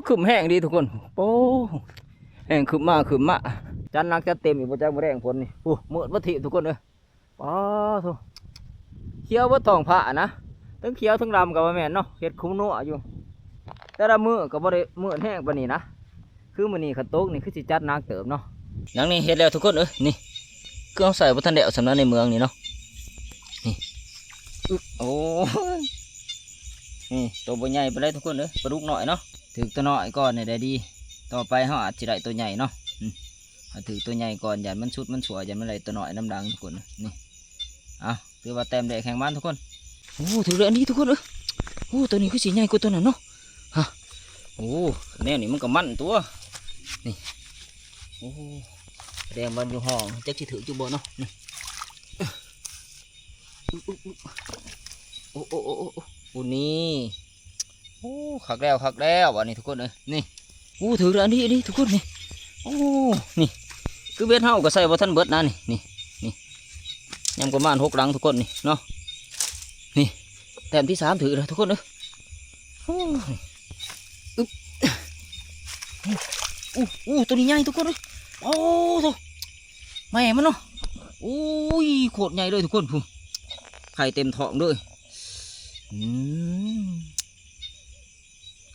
คึมแห้งดีทุกคนโอ้แห้งคึมมาจันนักจะเต็มอยู่บนจักรแดงฝนนี่โอ้เมื่อวันที่ทุกคนเลยป้าทุกเขียวว่าทองผ้านะทั้งเขียวทั้งดำกับแม่นเนาะเห็ดคุ้มนัวอยู่แต่ละมือกับบ่ได้มือแห้งปานนี้นะคือมื้อนี้ขันโต๊กนี่คือสิจัดนักเติมเนาะหลังนี้เห็ดแล้วทุกคนนี่เครื่องใส่บ่ทันได้เอาสำนักในเมืองนี่เนาะนี่โอ้นี่ตัวบ่ใหญ่ไปเลยทุกคนปลาดุกหน่อยเนาะถือตัวน้อยก่อนได้ดีต่อไปเขาอาจจะได้ตัวใหญ่เนาะถือตัวใหญ่ก่อนอย่ามันชุดมันสวยอย่ามันอะไรตัวน้อยน้ำดังทุกคนนี่เอาถือว่าเต็มได้แข่งบ้านทุกคนโอ้ถือเรื่องนี้ทุกคนโอ้ตัวนี้คือสีใหญ่กว่าตัวนั้นเนาะฮะโอ้แนวนี้มันก็มั่นตัวนี่โอ้แดงมันอยู่ห้องจะถือจุบเนาะนี่โอ้นี่โอ้ขักแล้ววันนี้ทุกคนนี่โอ้ถือเรื่องนี้ทุกคนนี่โอ้นี่คือเบ็ดเฮาก็ใส่บ่ทันเบิดนะนี่ยังประมาณ6 หลังทุกคนนี่เนาะนี่แต้มที่3ถือเลยทุกคนตัวนี้ใหญ่ทุกคนโอ้โหแม่มันเนาะโอ้ยโคตรใหญ่เลยทุกคนพุ่งไข่เต็มท้องเลย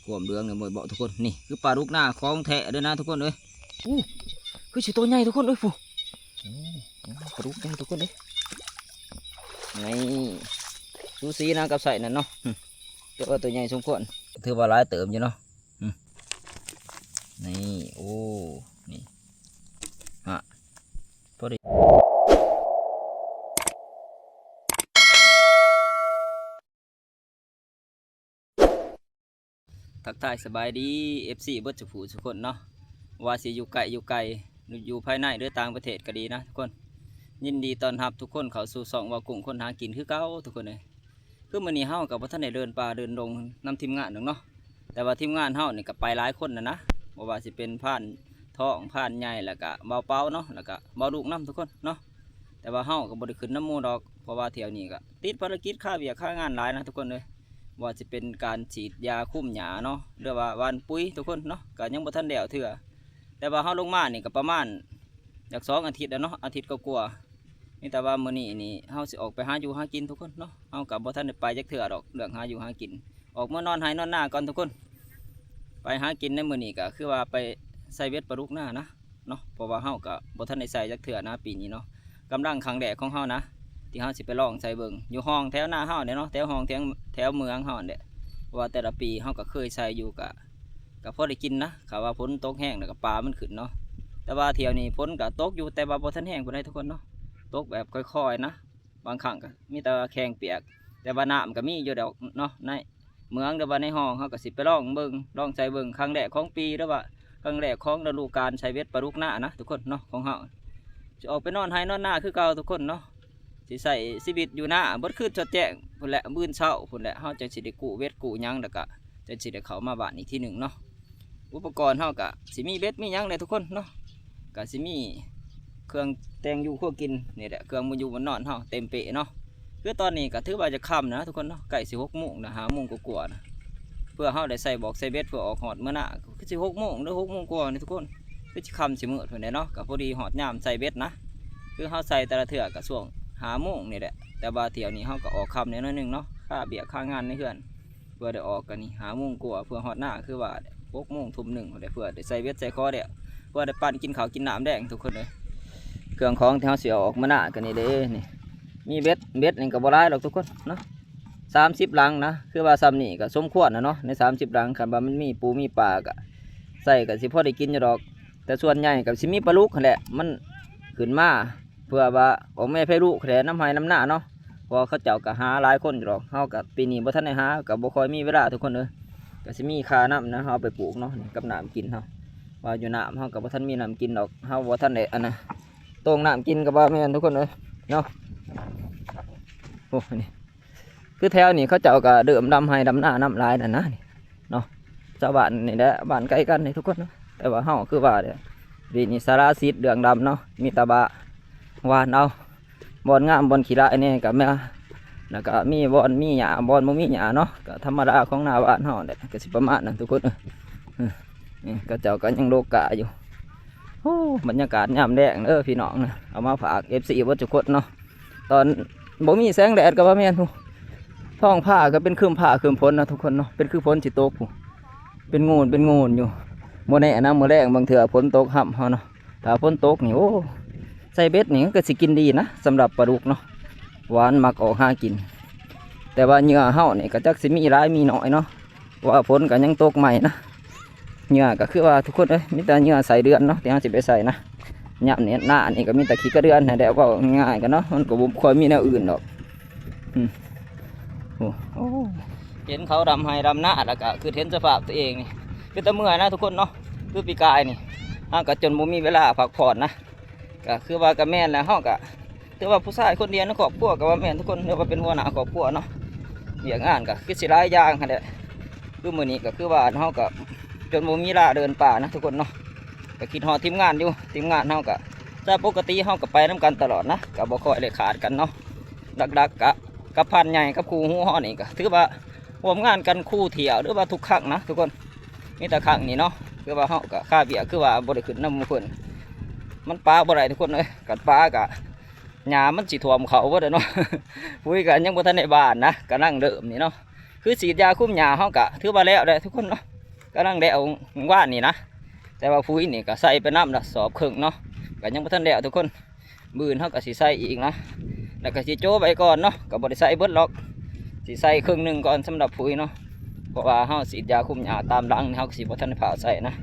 กวมเดืองเนี่ยมวยเบาทุกคนนี่คือปลาลูกหน้าคล้องแทะด้วยนะทุกคนคือสิตัวใหญ่ทุกคนพุ่งปลาลูกใหญ่ทุกคนไงดูสีนะกับใส่นั่นเนาะตัวใหญ่สมควรถือว่าหลายเติมอยู่เนาะนี่โอ้นี่พอดีทักทายสบายดี FC เบิร์ดจุผูทุกคนเนาะว่าสิอยู่ไกลอยู่ภายในหรือต่างประเทศก็ดีนะทุกคนยินดีต้อนรับทุกคนเข้าสู่2 ว่ากุ้งคนหากินคือเก่าทุกคนเลยคือมื้อนี้เฮากับบ่ทันได้เดินป่าเดินดงนำทีมงานหนึ่งเนาะแต่ว่าทีมงานเฮานี่ก็ไปหลายคนนะบ่ว่าสิเป็นผ่านท้องผ่านใหญ่แล้วก็เบาเป้าเนาะแล้วก็เบาลูกน้ำทุกคนเนาะแต่ว่าเฮาก็บ่ได้ขึ้นน้ำมูดอกเพราะว่าเที่ยวนี้ก็ติดภารกิจค่าเวียกค่างานหลายนะทุกคนเลยว่าจะเป็นการฉีดยาคุมหญ้าเนาะหรือว่าวันปุ๋ยทุกคนเนาะก็ยังบ่ทันแล้วเถื่อแต่ว่าเฮาลงมานี่ก็ประมาณจาก2 อาทิตย์แล้วเนาะอาทิตย์ก็กลัวนี่แต่ว่ามื้อนี้นี่เฮาสิออกไปหาอยู่หากินทุกคนเนาะเฮากับบ่ทันได้ไปจักเถื่อดอกเรื่องหาอยู่หากินออกมานอนไห้นอนหน้าก่อนทุกคนไปหากินในมื้อนี้ก็คือว่าไปใส่เบ็ดปลาดุกหน้านะเนาะเพราะว่าเฮากับบ่ทันได้ใส่จักเถื่อนะปีนี้เนาะกำลังครั้งแรกของเฮานะที่เฮาสิไปลองใส่เบิ่งอยู่ห้องแถวหน้าเฮาเนี่ยเนาะแถวห้องแถวเมืองเฮาเนี่ยว่าแต่ละปีเฮาก็เคยใส่อยู่กะพอได้กินนะข่าวว่าฝนตกแห้งแล้วก็ปลามันขึ้นเนาะแต่ว่าเที่ยวนี้ฝนก็ตกอยู่แต่ว่าบ่ทันแห้งปานใดทุกคนเนาะตกแบบค่อยๆนะบางครั้งก็มีแต่แข้งเปียกแต่ว่าน้ำก็มีอยู่ดอกเนาะในเมืองหรือว่าในห้องเขาก็สิไปลองเบิ่งลองใส่เบิ่งครั้งแรกของปีหรือว่าครั้งแรกของฤดูกาลใช้เบ็ดปลาลูกหน้านะทุกคนเนาะของเขาจะออกไปนอนไห้นอนหน้าคือเก่าทุกคนเนาะสิใส่ชีวิตอยู่หน้าบดคืนจดแจ้งพุ่นแหละมื้อเช้าพุ่นแหละเขาจะสิได้กู้เบ็ดกู้ยังแล้วก็จะสิได้เข้ามาบ้านอีกทีหนึ่งเนาะอุปกรณ์เขาก็สิมีเบ็ดมียังเลยทุกคนเนาะก็สิมีเครื่องแต่งอยู่ขั้วกินนี่แหละเครื่องมันอยู่บนนอนเฮาเต็มเปะเนาะคือตอนนี้ก็ถือว่าจะค่ำนะทุกคนเนาะใกล้สิ6 โมงนะ5 โมงกว่าๆนะเพื่อเฮาได้ใส่บอกใส่เบ็ดเพื่อออกหอดเมื่อน่ะคือสิ6 โมงหรือ6 โมงกว่านี่ทุกคนคือสิค่ำสิมืดเพิ่นเนาะก็พอดีหอดยามใส่เบ็ดนะคือเฮาใส่แต่ละเทื่อก็ช่วง5 โมงนี่แหละแต่ว่าเที่ยวนี้เฮาก็ออกค่ำนิดนึงเนาะค่าเบี้ยค่างานในเฮือนเพื่อได้ออกกันนี่5 โมงกว่าเพื่อหอดหน้าคือว่า6 โมงทุ่ม 1เพื่อได้ใส่เบ็ดใส่คอเด้เพื่อได้ปั่นกินข้าวกินน้ำแดงทุกคนเลยเครื่องของที่เขาเสียออกมาหน้ากันนี่เด้นี่มีเบ็ดนี่ก็บ่ร้ายหรอกทุกคนเนาะ30 หลังนะคือว่าซ้ำนี่ก็สมควรนะเนาะใน30 หลังคันว่ามันมีปูมีปลาก็ใส่ก็สิพอได้กินอยู่ดอกแต่ส่วนใหญ่ก็สิมีปลาลูกแหละมันขึ้นมาเพื่อว่าออกแม่ไผลูกแหละน้ำไห้น้ำหน้าเนาะพอเขาเจ้าก็หาหลายคนอยู่ดอกเฮากับปีนี้บ่ทันได้หาก็บ่ค่อยมีเวลาทุกคนเลยก็สิมีค่าน้ำนะเฮาไปปลูกเนาะกับน้ำกินเฮาว่าอยู่น้ำเฮากับบ่ทันมีน้ำกินดอกเฮาบ่ทันได้อันน่ะตรงน้ำกินกับว่าแม่นทุกคนเลยเนาะโอ้นี่คือแถวนี้เขาเจ้าก็เดิมดำให้ดำหน้าน้ำลายนั่นนะเนาะชาวบ้านนี่แหละบ้านใกล้กันนี่ทุกคนเนาะแต่ว่าเฮาคือว่าเนี่ยดีนี่สารสิทธิ์เดืองดำเนาะมีตาบะวานเอาบอลงามบอลขี้ละไอ้นี่กับแม่แล้วก็มีบอลมีหญ้าบอลบ่มีหญ้าเนาะก็ธรรมดาของหน้าบ้านเฮาเนี่ยก็สิประมาณนั้นทุกคน นี่ก็เจ้าก็ยังโลกะอยู่โอ้บรรยากาศยามแดงพี่น้องนะเอามาฝาก FC วัดจุกดเนาะตอนบ่มีแสงแดดก็ว่าแม่นผู้ท้องผ้าก็เป็นครึ้มผ้าครึ้มฝนนะทุกคนเนาะเป็นคือฝนสิตกผู้เป็นงูนอยู่มื้อแน่นะมื้อแรงบางเถื่อฝนตกห่ำเฮาเนาะถ้าฝนตกนี่โอ้ใส่เบ็ดนี่ก็สิกินดีนะสำหรับปลาดุกเนาะหวานมักออกหากินแต่ว่าเหยื่อเฮานี่ก็จักสิมีหลายมีน้อยเนาะว่าฝนก็ยังตกใหม่นะเหยื่อก็คือว่าทุกคนมีแต่เหยื่อใส่เดือนเนาะที่เฮาสิไปใส่นะยามนี้หน้านี่ก็มีแต่ขี้กระเดือนนะแต่ว่าง่ายกันเนาะมันก็บ่ค่อยมีแนวอื่นดอกโอ้เห็นเขาดำให้ดำหน้าแล้วก็คือเห็นสภาพตัวเองนี่คือตะเมื่อยนะทุกคนเนาะคือปีกายนี่ก็จนบ่มีเวลาพักผ่อนนะก็คือว่ากับแม่นแล้วเฮาก็ถือว่าผู้ชายคนเดียวในครอบครัวก็ว่าแม่นทุกคนเรียกว่าเป็นหัวหน้าครอบครัวเนาะเวียกงานก็คือสิหลายอย่างหั่นแหละคือมื้อนี้ก็คือว่าเฮาก็จนบ่มีเวลาเดินป่านะทุกคนเนาะก็คิดฮอดทีมงานอยู่ทีมงานเฮาก็แต่ปกติเฮาก็ไปนํกันตลอดนะก็บ่ค่อยได้ขาดกันเนาะดักๆกับพันใหญ่กับครูฮู้ฮ้อนี่ก็ถือว่าร่วมงานกันคู่เที่ยวหรือว่าทุกครั้งนะทุกคนมีแต่ครั้งนี้เนาะคือว่าเฮาก็ค่าเบี้ยคือว่าบ่ได้ขึ้นนำหมู่เพิ่นมันปลาบ่ได้ทุกคนเอ้ยกัดปลาก็หญ้ามันสิท่วมเขาเบิดเนาะปุ๋ยก็ยังบ่ทันได้บานนะก็นั่งเดิมนี่เนาะคือฉีดยาคุมหญ้าเฮาก็ถือว่าแล้วได้ทุกคนเนาะก็นั่งได้เอาว่านนี่นะแต่ว่าปุ๋ยนี่ก็ใส่ไปน้ำละสอบครึ่งเนาะก็ยังบ่ทันแล้วทุกคนมื้ออื่นเฮาก็สิใส่อีกนะแล้วก็สิโจ้ไปก่อนเนาะก็บ่ได้ใส่เบิดหรอกสิใส่ครึ่งหนึงก่อนสำหรับปุ๋ยเนาะเพราะว่าเฮาฉีดยาคุมหญ้าตามหลังเฮาก็สิบ่ทันได้ผ่าใส่นะ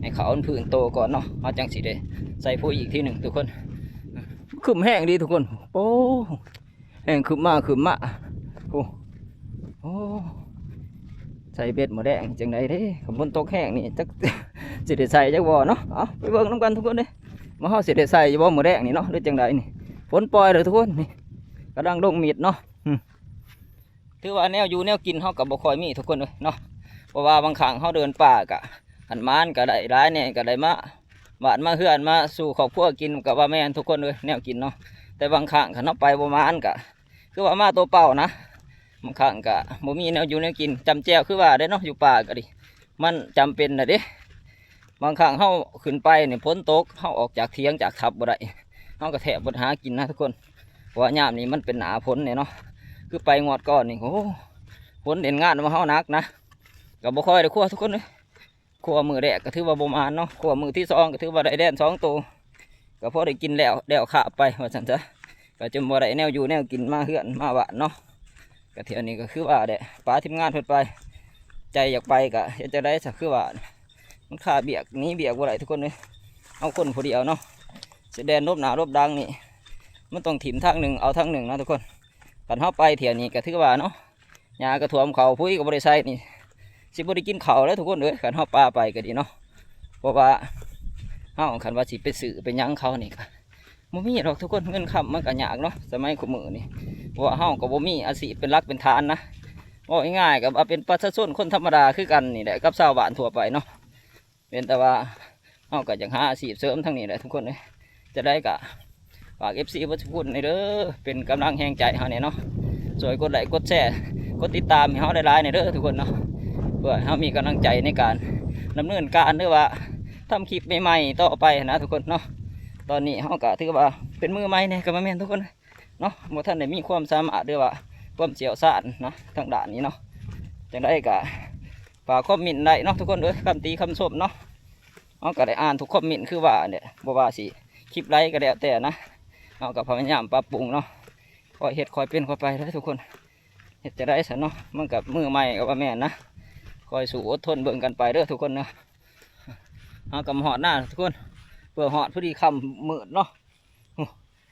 ให้เขาอันพื้นโตก่อนเนาะเฮาจังสิได้ใส่ปุ๋ยอีกทีหนึ่งทุกคนขึ้นแห้งดีทุกคนโอ้แห้งขึ้นมาโอ้ใส่เบ็ดหมดแดงจังไดเด้ขบวนตกแห้งนี่จักสิได้ใส่จักบ่เนาะเอาไปเบิ่งน้ำกันทุกคนเด้มาเฮาสิได้ใส่บ่หมดแดงนี่เนาะหรือจังไดนี่ฝนปล่อยเลยทุกคนนี่กำลังลงมีดเนาะถือว่าแนวอยู่แนวกินเฮาก็บ่ค่อยมีทุกคนเลยเนาะเพราะว่าบางครั้งเฮาเดินป่าก็หันมานก็ได้ร้ายเนี่ยก็ได้มาบาดมาเฮือนมาสู่ครอบครัวกินกับว่าแม่นทุกคนเลยแนวกินเนาะแต่บางครั้งขันเอาไปประมาณก็คือว่ามาตัวเปล่านะบางครั้งก็บ่มีแนวอยู่แนวกินจำแจ้วคือว่าได้เนาะอยู่ป่าก็ดิมันจำเป็นนะเด้บางครั้งเฮาขึ้นไปเนี่ยฝนตกเฮาออกจากเถียงจากทับบ่ได้เฮาก็แทบบ่หากินนะทุกคนเพราะว่ายามนี้มันเป็นหนาฝนเนี่ยเนาะคือไปงอดก้อนนี่โอ้ฝนเด่นงานมาเฮานักนะก็บ่ค่อยได้คั่วทุกคนเลยขัวมือแรกก็ถือว่าประมาณเนาะขัวมือที่สองก็ถือว่าได้แดน2 ตัวก็พอได้กินแล้วขาไปว่าซั่นซะก็จนบ่ได้แนวอยู่แนวกินมาเฮือนมาบ้านเนาะก็เที่ยวนี้ก็คือว่าได้ป้าทีมงานเพิ่นไปใจอยากไปก็จะได้สักคือว่ามันขาเบียกนี้เบียกบ่ได้ทุกคนเลยเอาคนผู้เดียวเนาะแสดงรบหนารบดังนี่มันต้องถิ่มทางหนึ่งเอาทางหนึ่งนะทุกคนกันเฮาไปเที่ยวนี้ก็ถือว่าเนาะหญ้าก็ท่วมเขาปุ๋ยก็บ่ได้ใส่นี่สิบ่ได้กินข้าวแล้วทุกคนเลยขันเฮาปลาไปก็ดีเนาะเพราะว่าเฮาขันว่าสิไปซื้อไปยั้งเขานี่ก็บ่มีหรอกทุกคนเงินคำมันก็ยากเนาะสมัยคุมื้อนี่เพราะว่าเฮาก็บ่มีอาชีพเป็นหลักเป็นฐานนะว่าง่ายๆก็เป็นประชาชนคนธรรมดาคือกันนี่แหละกับชาวบ้านทั่วไปเนาะเป็นแต่ว่าเฮาก็อยากหาอาชีพเสริมทั้งนี้แหละทุกคนเลยจะได้ก็ฝาก FC บ่ทุกคนในเด้อเป็นกำลังแรงใจเฮาเนี่ยเนาะช่วยกดไลค์กดแชร์กดติดตามให้เฮาได้หลายในเด้อทุกคนเนาะเพื่อเขามีกำลังใจในการดำเนินการหรือว่าทำคลิปใหม่ๆต่อไปนะทุกคนเนาะตอนนี้เขาก็ถือว่าเป็นมือใหม่เนี่ยกับแม่นทุกคนเนาะบ่ท่านได้มีความสามารถหรือว่าความเชี่ยวชาญนะทางด้านนี้เนาะจังได้ก็ฝากคอมเมนต์ได้เนาะทุกคนคำตีคำชมเนาะเขาก็ได้อ่านทุกคอมเมนต์คือว่าเนี่ยบ่ว่าสิคลิปไลค์ก็แล้วแต่นะเขาก็พยายามปรับปรุงเนาะคอยเฮ็ดคอยเป็นคอยไปได้ทุกคนเฮ็ดจะได้ซะเนาะมันกับมือใหม่กับแม่นนะคอยสู้อดทนเบิ่งกันไปเด้อทุกคนเนาะเอากำหอดหน้าทุกคนเพื่อหอดพอดีคำมืดเนาะ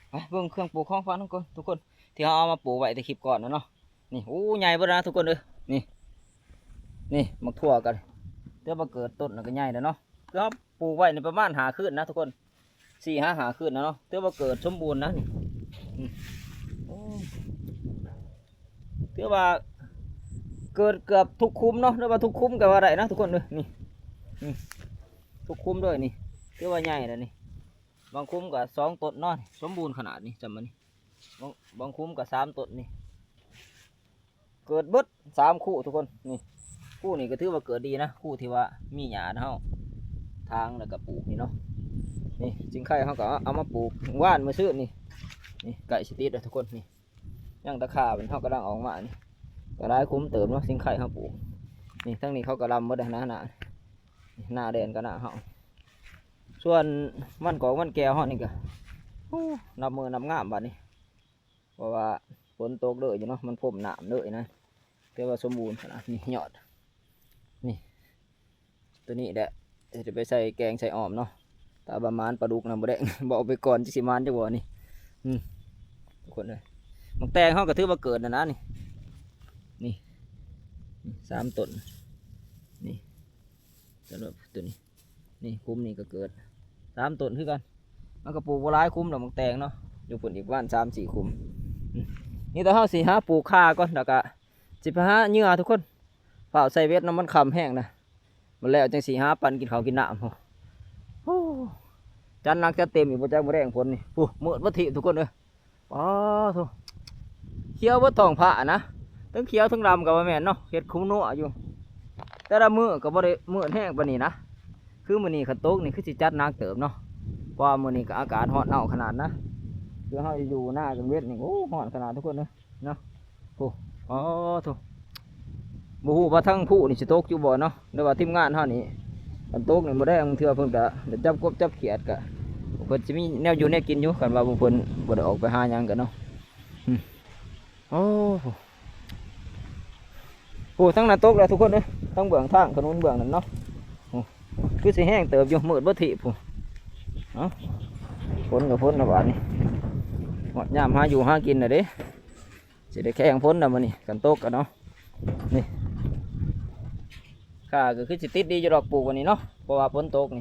ไปเบิ่งเครื่องปลูกของฟันทุกคนที่เขาเอามาปลูกไว้ในคลิปก่อนเนาะนี่โอ้ใหญ่เบ่นะทุกคนเลยนี่มักทั่วกันเดี๋ยวมาเกิดต้นก็ใหญ่แล้วเนาะเดี๋ยวปลูกไว้ในประมาณหาคืนนะทุกคน4-5หาคืนนะเนาะเดี๋ยวมาเกิดสมบูรณ์นะเดี๋ยวว่าเกิดเกือบทุกคุ้มเนาะหรือว่าทุกคุ้มกับอะไรนะทุกคนเลยนี่ทุกคุ้มด้วยนี่เรียกว่าใหญ่เลยนี่บางคุ้มกับ2 ต้นเนาะสมบูรณ์ขนาดนี้จำมันนี่บางคุ้มกับ3 ต้นนี่เกิดเบิด3 คู่ทุกคนนี่ คู่นี่ก็ถือว่าเกิดดีนะคู่ที่ว่ามีหญ้าเฮาทางแล้วก็ปลูกนี่เนาะนี่จิงไข่เฮาก็เอามาปลูกว่านมาซื้อนี่นี่ไก่สิติดทุกคนนี่ย่างตะขาเป็นเฮากำลังออกมานี่ก็ได้คุ้มเติมเนาะจิงไข่เฮาปลูกนี่ทั้งนี้เขาก็ลำหมดเลยนะหน้าแดนก็หน้าเฮาส่วนมันกอกมันแก้วเฮานี่ก็นับมือนับงามบัดนี้เพราะว่าฝนตกเลยอยู่เนาะมันพรมน้ำเลยนะแต่ว่าสมบูรณ์ขนาดนี้ยอดนี่ตัวนี้แหละจะไปใส่แกงใส่อ้อมเนาะตาประมาณปลาดุกนะบ่ได้ บอกไปก่อนจะสิมานจะบ่นี่ทุกคนเลยมังแตงเฮาก็ถือว่าเกิดนะนี่3 ต้นนี่สำหรับตัวนี้นี่คุ้มนี่ก็เกิด3 ต้นคือกันมันก็ปลูกบ่หลายคุ้มดอกมังแตงเนาะอยู่ปุ่นอีกบ้าน3-4 คุ้มนี่แต่เฮาสิหาปลูกข่าก่อนแล้วก็สิไปหาเหยื่อทุกคนเปล่าใส่เวทน้ำมันคำแห้งนะมันแล้วจังสิหาปันกินข้าวกินน้ำจันนักจะเต็มอีกบ่จักบ่แรงผลนี่มืดวัตถิทุกคนเลยอ๋อทุเขียววัดทองผ้านะทั้งเขียวทั้งดำกับแม่นเนาะเห็ดคุ้มนัวอยู่แต่ละมือก็บ่ได้มืดแห้งปานนี้นะคือมื้อนี้ขันโต๊กนี่คือสิจัดนักเติมเนาะเพราะมื้อนี้ก็อากาศร้อนเอาขนาดนะคือเฮาอยู่หน้ากันเวทนี่โอ้ร้อนขนาดทุกคนเลยเนาะอ๋อทุบ่ฮู้ว่าทั้งผู้นี่สิตกอยู่บ่เนาะหรือว่าทีมงานเฮานี่มันตกนี่บ่ได้เทื่อเพิ่นก็จับกบจับเขียดก็เพิ่นสิมีแนวอยู่แนวกินอยู่กันว่าเพิ่นบ่ได้ออกไปหาหยังกันเนาะโอ้โหทั้งนั้นตกแล้วทุกคนเด้อทั้งเบื้องทางถนนเบื้องนั้นเนาะคือสิแห้งเติบอยู่มืดบ่ถิพุ่นเนาะฝนก็ฝนนะบาดนี้หมดยามหาอยู่หากินน่ะเด้สิได้แข่งฝนน่ะมื้อนี้กันตกกันเนาะนี่ข้าก็คือสิติดดีอยู่ดอกปลูกวันนี้เนาะเพราะว่าฝนตกน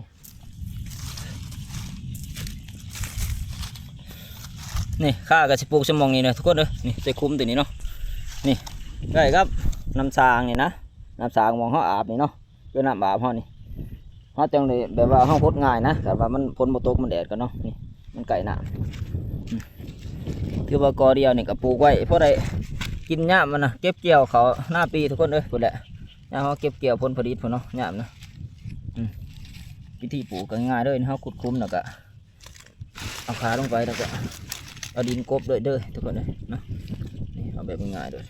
ี่ข้าก็สิปลูกสมองนี่นะทุกคนเลยนี่จะคุ้มตัวนี้เนาะนี่ได้ครับน้ำสางนี่นะน้ำสางมองเขาอาบนี่เนาะเป็นน้ำอาบเขานี่เขาจังเลยแบบว่าเขาพดง่ายนะแต่ว่ามันฝนบ่ตกมันแดดกันเนาะนี่มันไก่น้ำคือว่ากอเดียวนี่ก็ปลูกไว้เพราะได้กินหญ้ามันนะเก็บเกี่ยวเขาหน้าปีทุกคนเลยพูดแหละหญ้าเขาเก็บเกี่ยวผลผลิตพุ่นเนาะหญ้านะวิธีปลูกก็ง่ายเลยเขาขุดคุ้มแล้วก็เอาขาลงไปแล้วก็เอาดินกบด้วยเด้อทุกคนเลยเนาะนี่เอาแบบง่ายๆเลย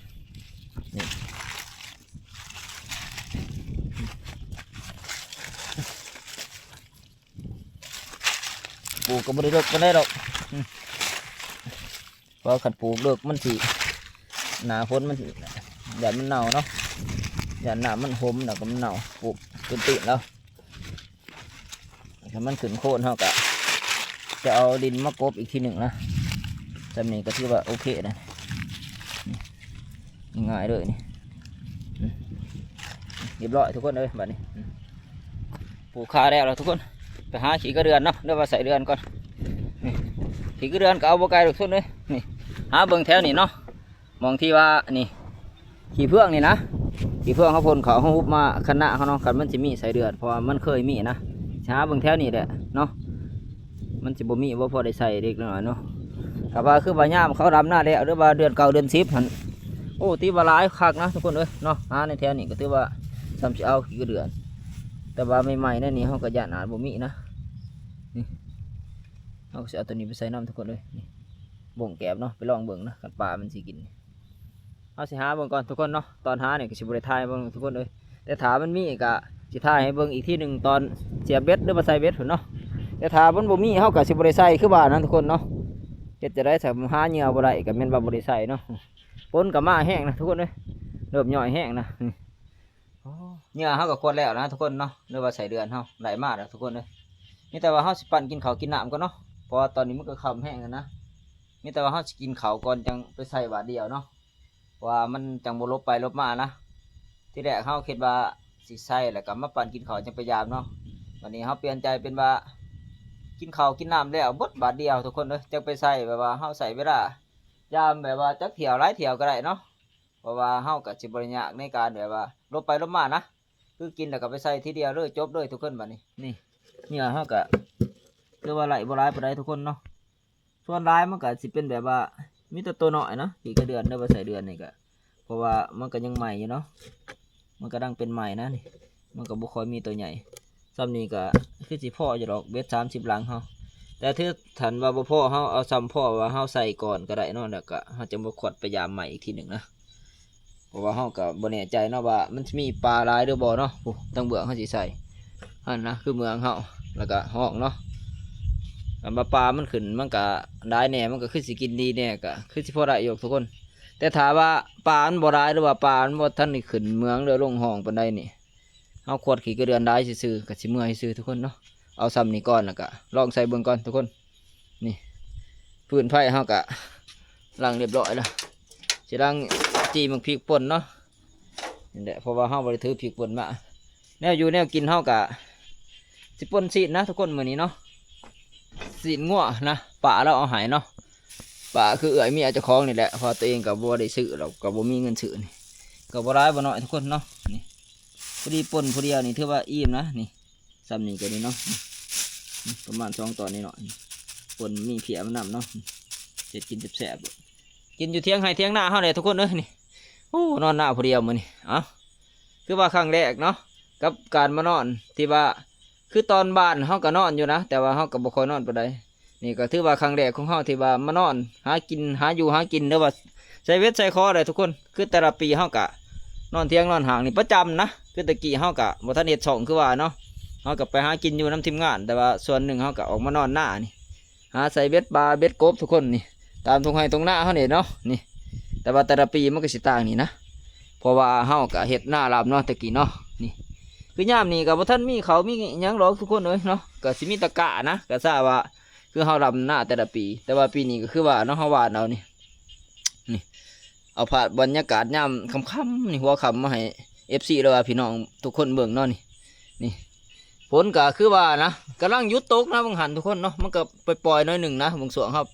นี่ปลูกก็ไม่ได้เลิกก็ได้หรอกเพราะขัดปลูกเลิกมันสิหนาฝนมันสิแดดมันเน่าเนาะแดดหนามันหมแล้วก็มันเน่าปลูกตื่นติดแล้วถ้ามันขึ้นโค่นเท่ากับจะเอาดินมากบอีกทีหนึ่งนะจำนี้ก็ถือว่าโอเคนะง่ายเลยนี่เรียบร้อยทุกคนเลยแบบนี้ปลูกคาแล้วทุกคนไปหาขี้กระเดือนเนาะเดี๋ยวมาใส่เดือนก่อนขี้กระเดือนก็เอาบกไก่ทุกคนเลยนี่หาเบิ่งแถวนี่เนาะมองที่ว่านี่ขี้เพื่องนี่นะขี้เพื่องเขาพ่นเขาหุบมาคณะเขาเนาะกันมันจะมีใส่เดือนเพราะมันเคยมีนะหาเบิ่งแถวนี่แหละเนาะมันจะบ่มีว่าพอได้ใส่เด็กหน่อยเนาะกับว่าคือว่าย่ามเขาดำหน้าแล้วหรือว่าเดือนเก่าเดือน10หันโอ้ตีว่าหลายคักนะทุกคนเลยเนาะหาในแถวนี้ก็ถือว่าซ้ำสิเอาขี้กระเดือนแต่ว่าใหม่ๆนั่นนี่เขาก็ย่านอาจบ่มีนะนี่เขาจะเอาตัวนี้ไปใส่น้ำทุกคนเลยนี่บ่งแกบเนาะไปลองเบิ่งนะกันปลามันสิกินเอาสิหาเบิ่งก่อนทุกคนเนาะตอนหาเนี่ยก็สิบริทายเบิ่งทุกคนเลยแต่ถามันมีก็สิทายให้เบิ่งอีกที่หนึ่งตอนเสียบเบ็ดหรือมาใส่เบ็ดเนาะแต่ถามันบ่มีเขาก็สิบริใส่คือบ้านนั้นทุกคนเนาะเฮ็ดจะได้ถ้าหาเหยื่อบ่ได้ก็แม่นว่าบ่ได้ใส่เนาะฝนก็มาแห้งนะทุกคนเลยเริ่มย่อยแห้งนะเหยื่อเขาก็ควรแล้วนะทุกคนเนาะหรือว่าใส่เดือนเขาได้มากแล้วทุกคนเลยนี่แต่ว่าเขาสิปั่นกินข้าวกินน้ำก่อนเนาะเพราะตอนนี้มันก็ค่ำแห้งแล้วนะนี่แต่ว่าเขาสิกินข้าวก่อนจังไปใส่บาทเดียวเนาะว่ามันจังบ่ลบไปลบมานะที่แรกเขาคิดว่าสิใส่แล้วก็มาปั่นกินข้าวจังพยายามเนาะวันนี้เขาเปลี่ยนใจเป็นว่ากินข้าวกินน้ำแล้วบดบาทเดียวทุกคนเลยจังไปใส่แบบว่าเขาใส่เวลายามแบบว่าจักเที่ยวหลายเที่ยวก็ได้เนาะเพราะว่าเขากับจิบริญญาในการแบบว่าลบไปลบมานะคือกินแล้วก็ไปใส่ทีเดียวเลยจบเลยทุกคนแบบนี้นี่เนี่ยเขากับเรียกว่าไหลบ่ร้ายบ่ได้ทุกคนเนาะส่วนร้ายมันก็สิเป็นแบบว่ามีแต่ตัวหน่อยเนาะกี่กระเดือนได้มาใส่เดือนนี่ก็เพราะว่ามันก็ยังใหม่อยู่เนาะ มันก็ดังเป็นใหม่นะนี่มันก็บ่ค่อยมีตัวใหญ่ซ้ำนี้ก็คือสิพ่ออยู่ดอกเบ็ด30หลังเฮาแต่ถ้าถันว่าบ่พ่อเฮาเอาซ้ำพ่อว่าเฮาใส่ก่อนก็ได้เนาะแล้วก็เฮาจะบ่ขวดพยายามใหม่อีกทีหนึ่งนะเพราะว่าเฮาก็บ่แน่ใจเนาะว่ามันมีปลาหลายหรือบ่เนาะตั้งเบื้องเฮาสิใส่อันนะคือเมืองเฮาแล้วก็ห้องเนาะอันปลามันขึ้นมันก็ได้แน่มันก็คือสิกินดีแน่ก็คือสิพอได้อยู่ทุกคนแต่ถามว่าปลามันบ่ได้หรือว่าปลามันบ่ทันได้ขึ้นเมืองหรือลงห้องปานใดนี่เฮาขวดขี้กระเดือนได้ซื่อๆก็สิเมื่อยซื่อทุกคนเนาะเอาซ้ำนี้ก่อนแล้วก็ลองใส่เบิ่งก่อนทุกคนนี่พื้นไผ่เฮาก็ล้างเรียบร้อยแล้วสิล้างจีมักพริกป่นเนาะนี่แหละเพราะว่าเฮาบ่ได้ถือพริกป่นมาแนวอยู่แนวกินเฮาก็สิป่นซีดนะทุกคนมื้อนี้เนาะซีดงัวนะป่าเราเอาใหายเนาะป่าคือเอื้อยเมียเจ้าของนี่แหละเพราะตัวเองก็บ่ได้ซื้อเราก็บ่มีเงินซื้อนี่ก็บ่ร้ายบ่น้อยทุกคนเนาะนี่พอดีป่นพอดียวนี่ถือว่าอิ่มนะนี่ซ้ำนี่ก็นี่เนาะประมาณ2ตอนนี้เนาะป่นมีเพียมันนำเนาะเจ็ดกินแซ่บๆกินอยู่เที่ยงให้เที่ยงหน้าเฮาเลยทุกคนเอ้ยนี่โอ้นอนหน้าพอดียวมื้อนี้เอ้าคือว่าครั้งแรกเนาะกับการมานอนที่ว่าคือตอนบ้านเฮาก็นอนอยู่นะแต่ว่าเฮาก็บ่ค่อยนอนปานใดนี่ก็ถือว่าครั้งแรกของเฮาที่ว่ามานอนหากินหาอยู่หากินหรือว่าใส่เวทใส่คอเลยทุกคนคือแต่ละปีเฮาก็นอนเที่ยงนอนห่างนี่ประจำนะคือตะกี้เฮาก็บ่ทันเฮ็ดช่องคือว่าเนาะเฮาก็ไปหากินอยู่น้ำทีมงานแต่ว่าส่วนหนึ่งเฮาก็ออกมานอนหน้านี่หาใส่เบ็ดปลาเบ็ดกบทุกคนนี่ตามตรงไห้ตรงหน้าเฮานี่เนาะนี่แต่ว่าแต่ละปีมันก็สิต่างนี่นะเพราะว่าเฮาก็เฮ็ดหน้าลำเนาะตะกี้เนาะนี่คือยามนี้ก็บ่ทันมีเขามีหยังหรอกทุกคนเอ้ยเนาะก็สิมีตะกะนะก็ทราบว่าคือเฮาลำหน้าแต่ละปีแต่ว่าปีนี้ก็คือว่าเนาะเฮาวาดเอานี่นี่เอาภาพบรรยากาศยามค่ำๆนี่หัวค่ำมาให้ FC แล้วว่าพี่น้องทุกคนเบิ่งเนาะนี่ฝนก็คือว่านะกำลังหยุดตกนะบางหันทุกคนเนาะมันก็ไปปล่อยน้อยหนึ่งนะบางส่วนครับ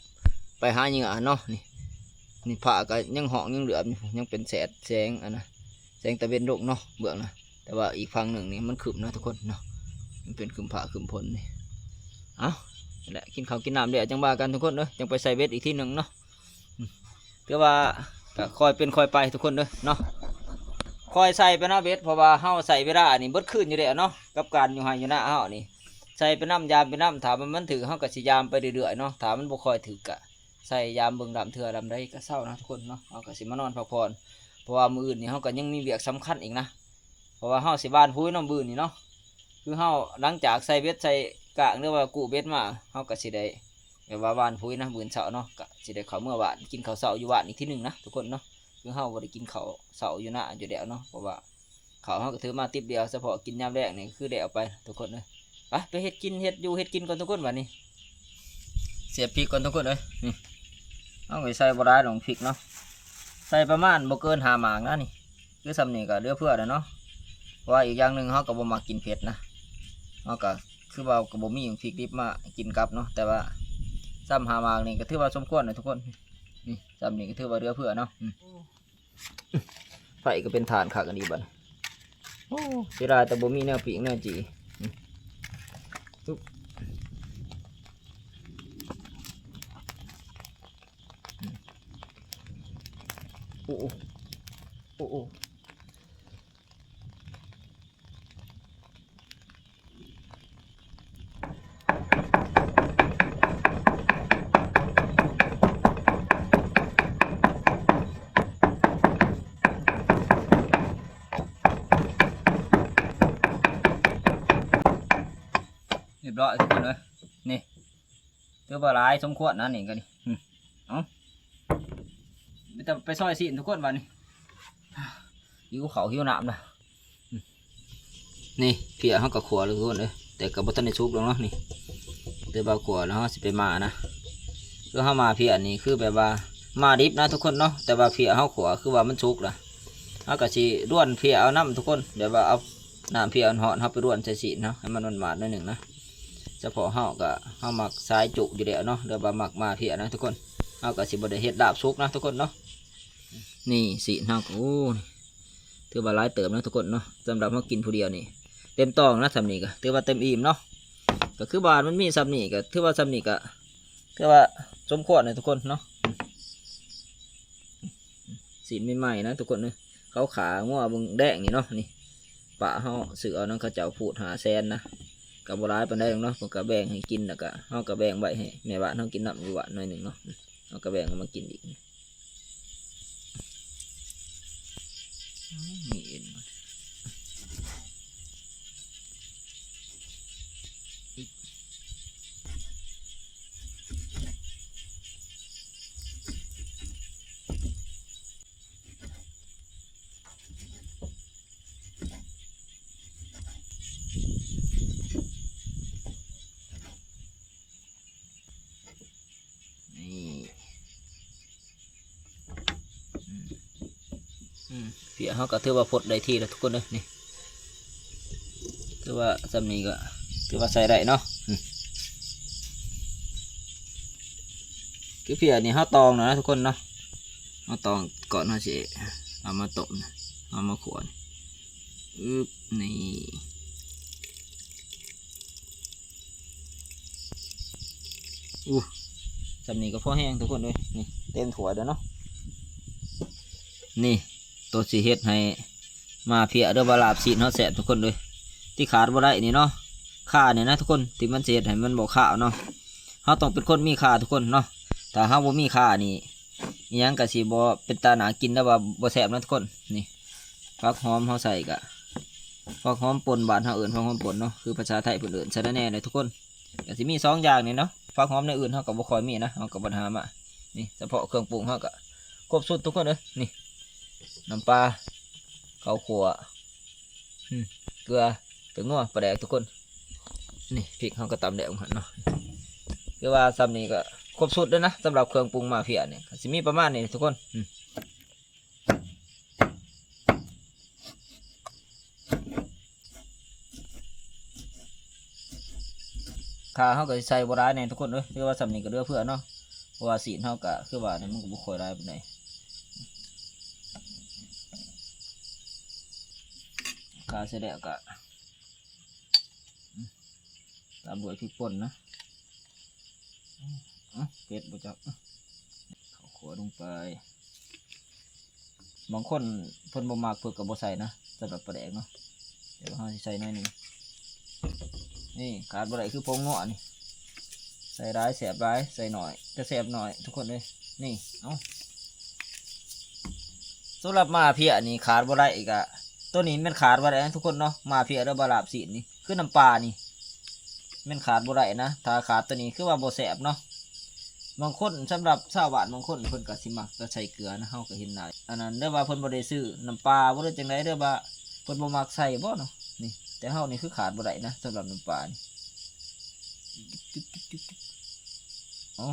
ไปหาเหยื่อเนาะนี่ผ้าก็ยังห่องยังเหลือยังเป็นแสงอันนะแสงตะเวนโลกเนาะเบื้องนะแต่ว่าอีกฝั่งหนึ่งนี่มันขึ้นนะทุกคนเนาะมันเป็นขึ้นผ้าขึ้นฝนนี่เอาแหละกินข้าวกินน้ำเดี๋ยวจังบ้ากันทุกคนเนาะจังไปใส่เบ็ดอีกที่หนึ่งเนาะเพื่อว่าก็คอยเป็นคอยไปทุกคนเนาะคอยใส่ไปนะเบ็ดเพราะว่าเฮาใส่เวลานี่เบิดขึ้นอยู่เด้เนาะกับการอยู่ไฮอยู่หน้าเฮานี่ใส่ไปน้ำยามไปน้ำถามมันถือเฮาก็สิยามไปเรื่อยๆเนาะถามมันบ่ค่อยถือกะใส่ยามเบิ่งดำเถื่อดำได้ก็เศร้านะทุกคนเนาะเฮาก็สิมานอนพักผ่อนเพราะว่ามื้ออื่นนี่เฮาก็ยังมีเวียกสำคัญอีกนะเพราะว่าเฮาสิบ้านพุ้ยน้ำบื้นนี่เนาะคือเฮาหลังจากใส่เบ็ดใส่กะหรือว่ากู้เบ็ดมาเฮาก็สิได้แบบว่าบ้านพุ้ยนะมื้อเช้าเนาะก็สิได้เข้าเมื่อบ้านกินข้าวเช้าอยู่บ้านอีกทีนึงนะทุกคนเนาะคือเฮาบ่ได้กินข้าวเช้าอยู่หน้าอยู่แล้วเนาะเพราะว่าข้าวเฮาก็ถือมาติ๊บเดียวเฉพาะกินยามแรกนี่คือได้เอาไปทุกคนเลยไปเฮ็ดกินเฮ็ดอยู่เฮ็ดกินก่อนทุกคนวันนี้เสียบพริกก่อนทุกคนเลยนี่เอาไปใส่บ่ได้ดอกพริกเนาะใส่ประมาณบ่เกิน5หมากนะนี่คือสำนี่ก็เหลือเพื่อแล้วเนาะเพราะว่าอีกอย่างหนึ่งเฮาก็บ่มักกินเผ็ดนะเฮาก็คือว่าก็บ่มีพริกดิบมากินกับเนาะแต่ว่าซ้ำ5หมากนี่ก็ถือว่าสมควรนะทุกคนนี่ซ้ำนี่ก็ถือว่าเหลือเพื่อเนาะไฟก็เป็นฐานคักอันนี้บัดโอ้เสียดายแต่บ่มีแนวปีกแนวจีโอ้โอ้เรียบร้อยทุกคนเลยนี่ถือว่าหลายสมควรนะนี่กันนี่เอาไปซอยสิทุกคนวันนี้หิวเขาหิวน้ำนะนี่เพียเขากับขวเลยทุกคนเลยแต่กับบัตรในซุปลงเนาะนี่เดี๋ยวบาขวแล้วเขาสิไปมานะคือเขามาเพียนี่คือแบบว่ามาดิบนะทุกคนเนาะแต่ว่าเพียเขาขวคือว่ามันซุกละเขากับชีร่วนเพียเอาน้ำทุกคนเดี๋ยวว่าเอาน้ำเพียอ่อนหอนเขาไปร่วนใส่สีเนาะให้มันหวานๆหน่อยหนึ่งนะเฉพาะเขากับเขาหมักสายจุอยู่เดี๋ยวเนาะเดี๋ยวว่าหมักมาเพียนะทุกคนเขากับสิบได้เห็ดดาบซุกนะทุกคนเนาะนี่สีเนาะโอ้ถือว่าหลายเติมนะทุกคนเนาะสำหรับเขากินผู้เดียวนี่เต็มตองนะสำนีก็ถือว่าเต็มอิ่มเนาะก็คือบานมันมีสำนีก็ถือว่าสำนีก็ถือว่าสมควรนะทุกคนเนาะสีใหม่ๆนะทุกคนเนาะเขาขางัวบึงแดงนี่เนาะนี่ ปะเฮาซื้อเอานั่นเขาเจ้าพูด500,000นะกับบ่ร้ายปานใดหรอกเนาะเพิ่นก็แบ่งให้กินแล้วก็เฮาก็แบ่งไว้ให้แม่บ้านเฮากินน้ำอยู่บ้านหน่อยหนึงเนาะเฮาก็แบ่งเอามากินอีกมีเอ็นเพียเขาก็ถือว่าพดได้ที่แล้วทุกคนเลยนี่ถือว่าสำนีก็ถือว่าใส่ได้เนาะคือเพียนี่เขาตองนะทุกคนเนาะเขาตองก่อนเขาจะเอามาต้มนะเอามาขวดนี่สำนีก็พอแห้งทุกคนเลยนี่เต็มถั่วเด้อเนาะนี่ตัวสีเฮ็ดให้มาเพียเด้อบาลาบสีเนาะแสบทุกคนเลยที่ขาดบ่ได้นี่เนาะข่าเนี่ยนะทุกคนที่มันเสียให้มันบอกข่าวเนาะเขาต้องเป็นคนมีข่าทุกคนเนาะแต่เขาบ่มีข่านี่ยังกะสีบ่เป็นตาหนากินแล้วว่าบ่แสบนะทุกคนนี่ฟักหอมเขาใส่กะฟักหอมป่นบานเขาเอื่นฟักหอมป่นเนาะคือภาษาไทยเพิ่นเอื่นซะแน่เลยทุกคนกะสิมี2อย่างนี่เนาะฟักหอมในอื่นเขาก็บ่ค่อยมีนะเขาก็บ่หามานี่เฉพาะเครื่องปรุงเขาก็ครบสุดทุกคนเลยนี่น้ำปลาข้าวคั่วเกลือเป็นงัวปลาแดกทุกคนนี่พริกเขาก็ตำแดงหันเนาะคือว่าซ้ำนี้ก็ครบสุดเลยนะสำหรับเครื่องปรุงมาเฟียเนี่ยสิมีประมาณนี้ทุกคนข่าเขาก็ใส่บร้ายเนี่ยทุกคนเลยคือว่าซ้ำนี้ก็เลือเพื่อเนาะเพราะว่าสีเขาก็คือว่าเนี่ยมันก็บุคคลได้เป็นไงข่าเสร็จแล้วก็ตามด้วยพริกป่นนะเป็ดบุจักข้าวคั่วลงไปบางคนเพิ่นบ่มากเพิ่นก็บ่ใส่นะสำหรับปลาแดกเนาะเดี๋ยวเราใส่หน่อยนึงนี่ขาดบ่ได้คือผงนัวนี่ใส่ร้ายแสบร้ายใส่หน่อยจะแสบหน่อยทุกคนเลยนี่เอาสำหรับมาเพียนี่ขาดบ่ได้อีกอะตัวนี้มันขาดบ่ได้ทุกคนเนาะมาเพียแล้วบาลาบสีนี่คือน้ำปลานี่มันขาดบ่ได้นะถ้าขาดตัวนี้คือว่าบ่แสบเนาะบางคนสำหรับชาวบ้านบางคนเพิ่นก็สิมักจะใส่เกลือนะเฮาก็เห็นได้อันนั้นเด้อว่าเพิ่นบ่ได้ซื้อน้ำปลาบ่ได้จังไดเด้อว่าเพิ่นบ่มักใส่บ่เนาะนี่แต่เฮานี่คือขาดบ่ได้นะสำหรับน้ำปลานี่อ๋อ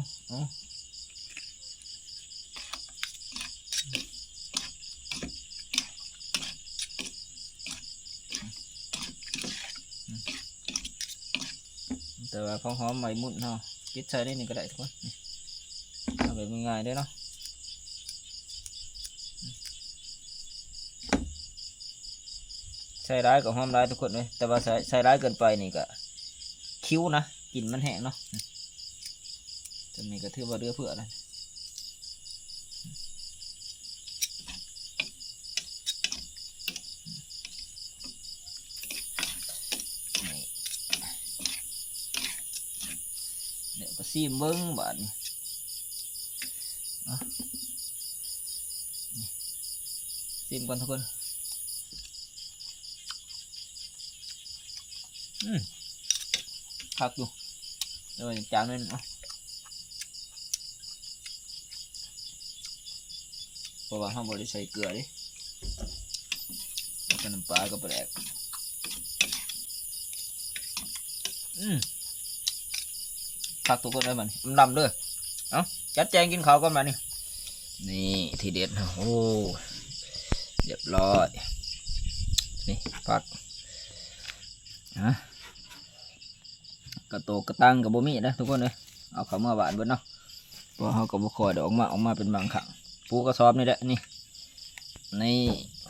แต่ว่าของหอมใหม่มุ่นเฮาคิดใส่ได้นี่ก็ได้ทุกคนเอาแบบง่ายๆได้เนาะใส่ร้ายกับหอมร้ายทุกคนเลยแต่ว่าใส่ร้ายเกินไปนี่ก็คิ้วนะกลิ่นมันแห้งเนาะจะมีกระทืบว่าเรือเพื่ออะไรเดี๋ยวก็ซีมเบิ้งบาดนี่ซีมก่อนทุกคนคักอยู่เดี๋ยวจานนึงเพราะว่าห้ามบริใส่เกลือดิกับน้ำปลากับปลาแดกคักทุกคนเลยมันดำเลยเอาจัดแจงกินข้าวก่อนมานี่ทีเด็ดนะโอ้เรียบร้อยนี่ผักกระโตกกระตังกับบ่มีนะทุกคนเลยเอาเข้ามาหวานเบิ้ลเนาะพอเขากับบุคอยเดี๋ยวออกมาเป็นบางครั้งปูกระสอบนี่แหละนี่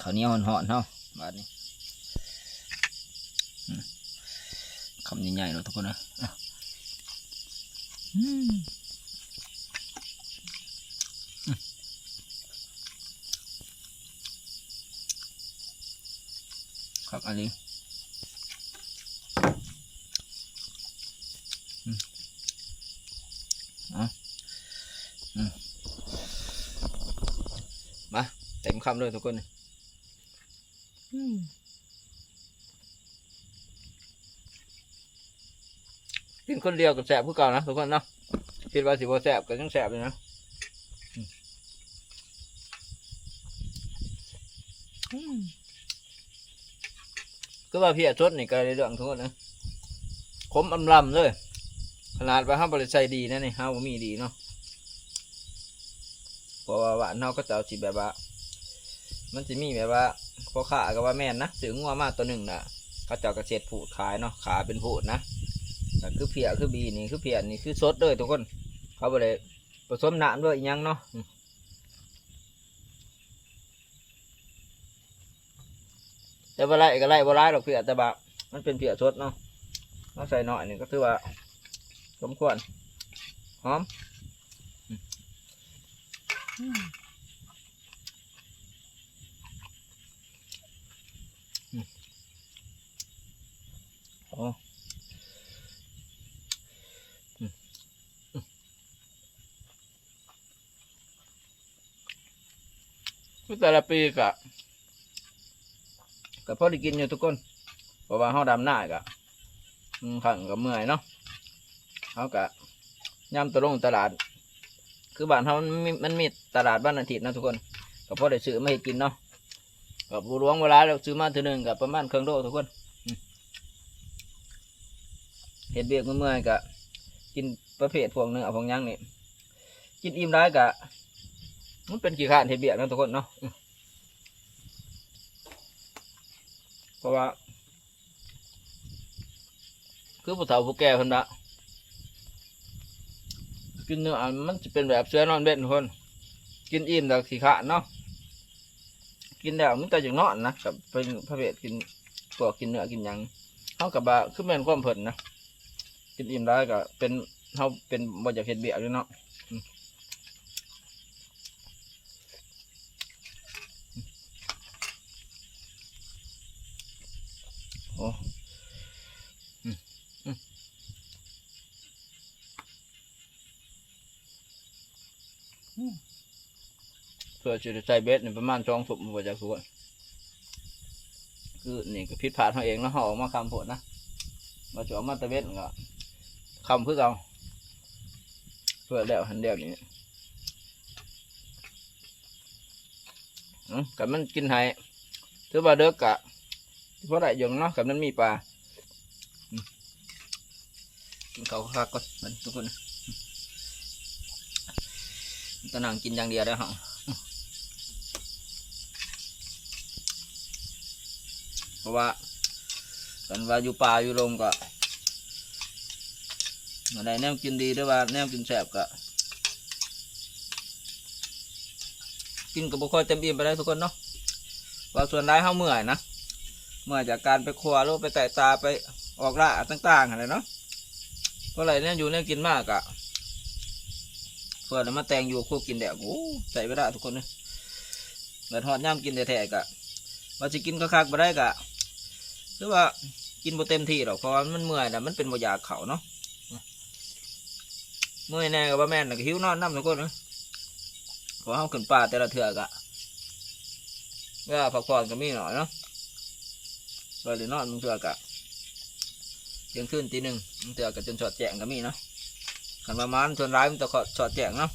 ข้าวเหนียวห่อนๆเนาะบาดนี้คำใหญ่ๆเลยทุกคนนะครับ อันนี้มาเต็มคำเลยทุกคนกินคนเดียวกับแสบผู้เก่านะทุกคนเนาะคิดว่าสิบ่แสบก็ยังแสบเลยนะก็ว่าพี่ชดนี่ก็ได้เรื่องทุกคนนะขมอำลำเลยขนาดว่าห้ามบริษัทดีนะนี่ห้ามมีดีเนาะเพราะว่าหวานเฮาก็จะเอาสิแบบว่ามันจะมีแบบว่าพอขาก็ว่าแม่นนะซื้องัวมาตัวหนึ่งนะเขาเจ้ากระเช็ดผูดขายเนาะขาเป็นผูดนะแต่คือเพียคือบีนี่คือเพียนี่คือสดเลยทุกคนเขาบ่ได้ผสมน้ำด้วยอีกยังเนาะแต่บ่ไรก็ไรบ่ไรหรอกเพียแต่แบบมันเป็นเพียสดเนาะเราใส่หน่อยนี่ก็คือว่าสมควรหอมโอ้แต่ละปีกะพอได้กินอยู่ทุกคนเพราะว่าเขาดำหน้ากะขังกับเมื่อยเนาะเขากะย่ำตัวลงตลาดคือบ้านเขามันมีตลาดบ้านอาทิตย์นะทุกคนก็พอได้ซื้อมาให้กินเนาะกับบูรวงเวลาเราซื้อมาทีหนึ่งกับประมาณเครื่องโลทุกคนเห็ดเบียกเมื่อยกะกินประเภทพวกเนื้อพวกย่างนี่กินอิ่มได้กะมันเป็นขี้ข้านเห็ดเบียกนะทุกคนเนาะเพราะว่าคือผู้เฒ่าผู้แก่คนละกินเนื้อมันจะเป็นแบบเสือนอนเบ็ดทุกคนกินอิ่มแต่ขี้ข้านเนาะกินแล้วมันจะอย่างนอนนะกับเป็นประเภทกินพวกกินเนื้อกินยังเท่ากับว่าคือเป็นความเพลินนะกินอิ่มได้ก็เป็นเขาเป็นบ่อยากเห็ดเบียกด้วยเนาะโอ้เพื่อจะใส่เบสในประมาณ2 ถุงบ่อยากทุกคนคือนี่ก็ผิดพลาดเขาเองแล้วเขาออกมาคำโผล่นะมาจ่อมาตะเวนก็คำเพื่อเอาเพื่อแล้วหันเดียวนี้กับมันกินไห้ถือว่าเด็กกะเพราะได้ยงเนาะกับนั้นมีปลากินเขาคักก่อนมันทุกคนตะนังกินอย่างเดียวได้หรอเพราะว่ากันว่าอยู่ป่าอยู่ลมก็มาได้แนวกินดีด้วยว่าแนวกินแสบก็กินกับบุคคลเต็มอิ่มไปได้ทุกคนเนาะว่าส่วนได้เขาเมื่อยนะเมื่อจากการไปครัวหรือไปไต่ตาไปออกล่าต่างๆอะไรเนาะเพราะอะไรเนี่ยอยู่เนี่ยกินมากอะเพื่อนมาแต่งอยู่คู่กินแดกโอ้ใส่ไม่ได้ทุกคนเนี่ยเกิดหอดย่ำกินแต่แท้กะว่าจะกินคักๆไปได้กะหรือว่ากินบ่เต็มที่หรอกเพราะมันเมื่อยนะมันเป็นบ่อยากเขาเนาะเมื่อยแน่กับว่าแม่นก็หิวนอนน้ำทุกคนนะพอเขาขึ้นป่าแต่ละเถื่อกะเวลาพักผ่อนก็มีหน่อยเนาะไปหรือนอนมึงเถื่อกะเที่ยงคืนตี 1มึงเถื่อกะจนสอดแจงก็มีเนาะขันประมาณชนร้ายมันจะสอดแจงเนาะ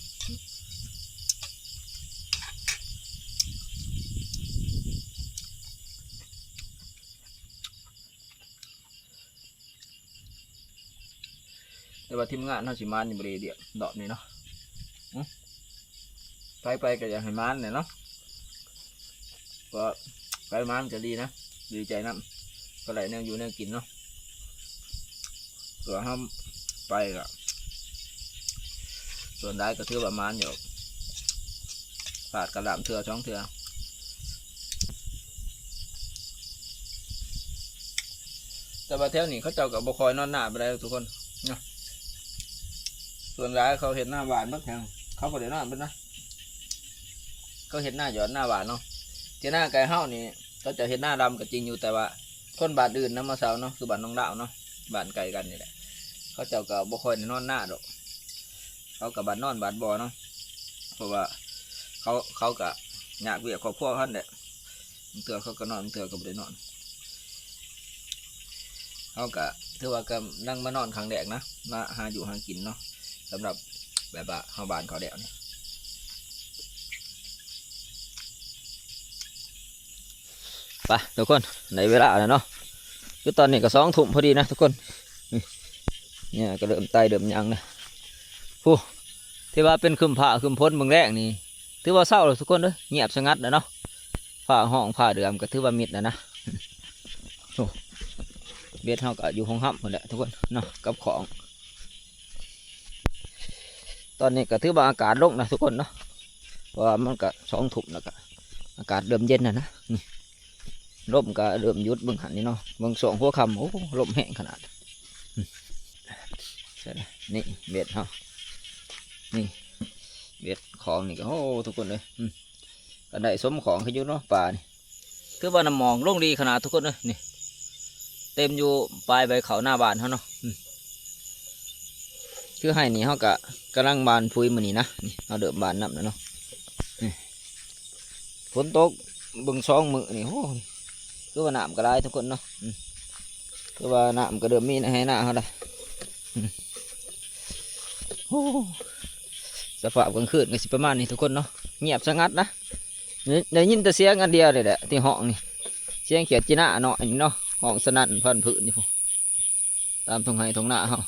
แต่ว่าทีมงานเขาสิมานอยู่บริเดียดอกนี่เนาะไปก็อยากให้มานเนี่ยเนาะก็ไปมานจะดีนะดีใจน้ำก็ไหลแนวอยู่แนวกินเนาะส่วนห้ามไปก็ส่วนได้ก็ถือประมาณอยู่ปาดกระดามเถื่อ2 เถื่อแต่ว่าแถวนี้เขาเจ้ากับบุคอยนอนหน้าไปได้ทุกคนเนาะส่วนร้ายเขาเห็นหน้าหวานบ้างแข่งเขาก็เดี๋ยวนอนไปนะเขาเห็นหน้าหยอดหน้าหวานเนาะที่หน้าไก่เห่านี่เขาจะเห็นหน้าดำก็จริงอยู่แต่ว่า คนบ้านอื่นนะมาเช้าเนาะคือบ้านน้องดาวเนาะบ้านไกลกันนี่แหละเขาเจ้าก็บ่ค่อยได้นอนหน้าดอกเขากับบ้านนอนบ้านบ่อเนาะเพราะว่าเขาก็อยากเวียกครอบครัวเขาแหละเตือเขาก็นอนเตือก็บ่ได้นอนเขาก็ถือว่าก็นั่งมานอนครั้งแรกนะมาหาอยู่หากินเนาะสำหรับแบบว่าเฮาบ้านเขาแดวนี่ไปทุกคนในเวลาแล้วเนาะคือตอนนี้ก็2 ทุ่มพอดีนะทุกคนเนี่ยก็เริ่มไต่เริ่มยังนะผู้ที่ว่าเป็นคืมผ้าคืมพ้นเมืองแรกนี่ถือว่าเศร้าเลยทุกคนเลยเงียบสงัดนะเนาะผ้าห้องผ้าเดือมก็ถือว่ามิดนะโอ้เบียดเท่ากับอยู่ห้องห้ำหมดแหละทุกคนเนาะกับของตอนนี้ก็ถือว่าอากาศลงนะทุกคนเนาะเพราะว่ามันก็2 ทุ่มแล้วก็อากาศเริ่มเย็นนะนี่ลมก็เริ่มยุดเบื้องหันนี่เนาะเบื้องสองหัวค่ำโอ้ลมแห้งขนาดนี่เบียดเฮานี่เบียดของนี่ก็โอ้ทุกคนเลยก็ได้สมของขึ้นอยู่เนาะป่านี่คือว่าน้ำมองลงดีขนาดทุกคนเลยนี่เต็มอยู่ปลายใบเขาหน้าบ้านเขาเนาะคือให้นี่เขากะกำลังบานพุยมือนี่นะนี่เอาเดิมบานน้ำนะเนาะฝนตกบึง2 มื้อนี่โอ้คือว่าน้ำก็ได้ทุกคนเนาะคือว่าน้ำก็เดิมมีนะให้หน้าเขาได้สภาพกลางคืนก็สิประมาณนี้ทุกคนเนาะเงียบสงัดนะได้ยินแต่เสียงอันเดียวเลยแหละที่ห้องนี่เสียงเขียดจีน่าเนาะนี่เนาะห้องสนั่นพันผืนนี่พวกตามทงไห้ทงหน้าเขา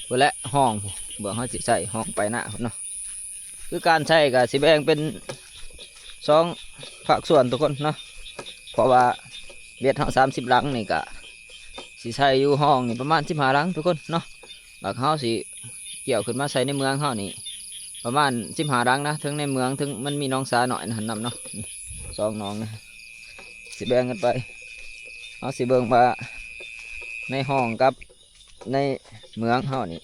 เพื่อและห้องเบื้องเขาสิใส่ห้องไปหน้าเนาะคือการใช้กับสิแบ่งเป็น2 ภาคส่วนทุกคนเนาะเพราะว่าเบียดเขา30 หลังนี่กะสิใช้อยู่ห้องนี่ประมาณ15 หลังทุกคนเนาะหลักเขาสิเกี่ยวขึ้นมาใส่ในเมืองเขานี่ประมาณ15 หลังนะถึงในเมืองถึงมันมีน้องสาหน่อยนะนำเนาะ2 น้องนะสิแบ่งกันไปเอาสิเบิ่งว่าในห้องกับในเมืองเขานี่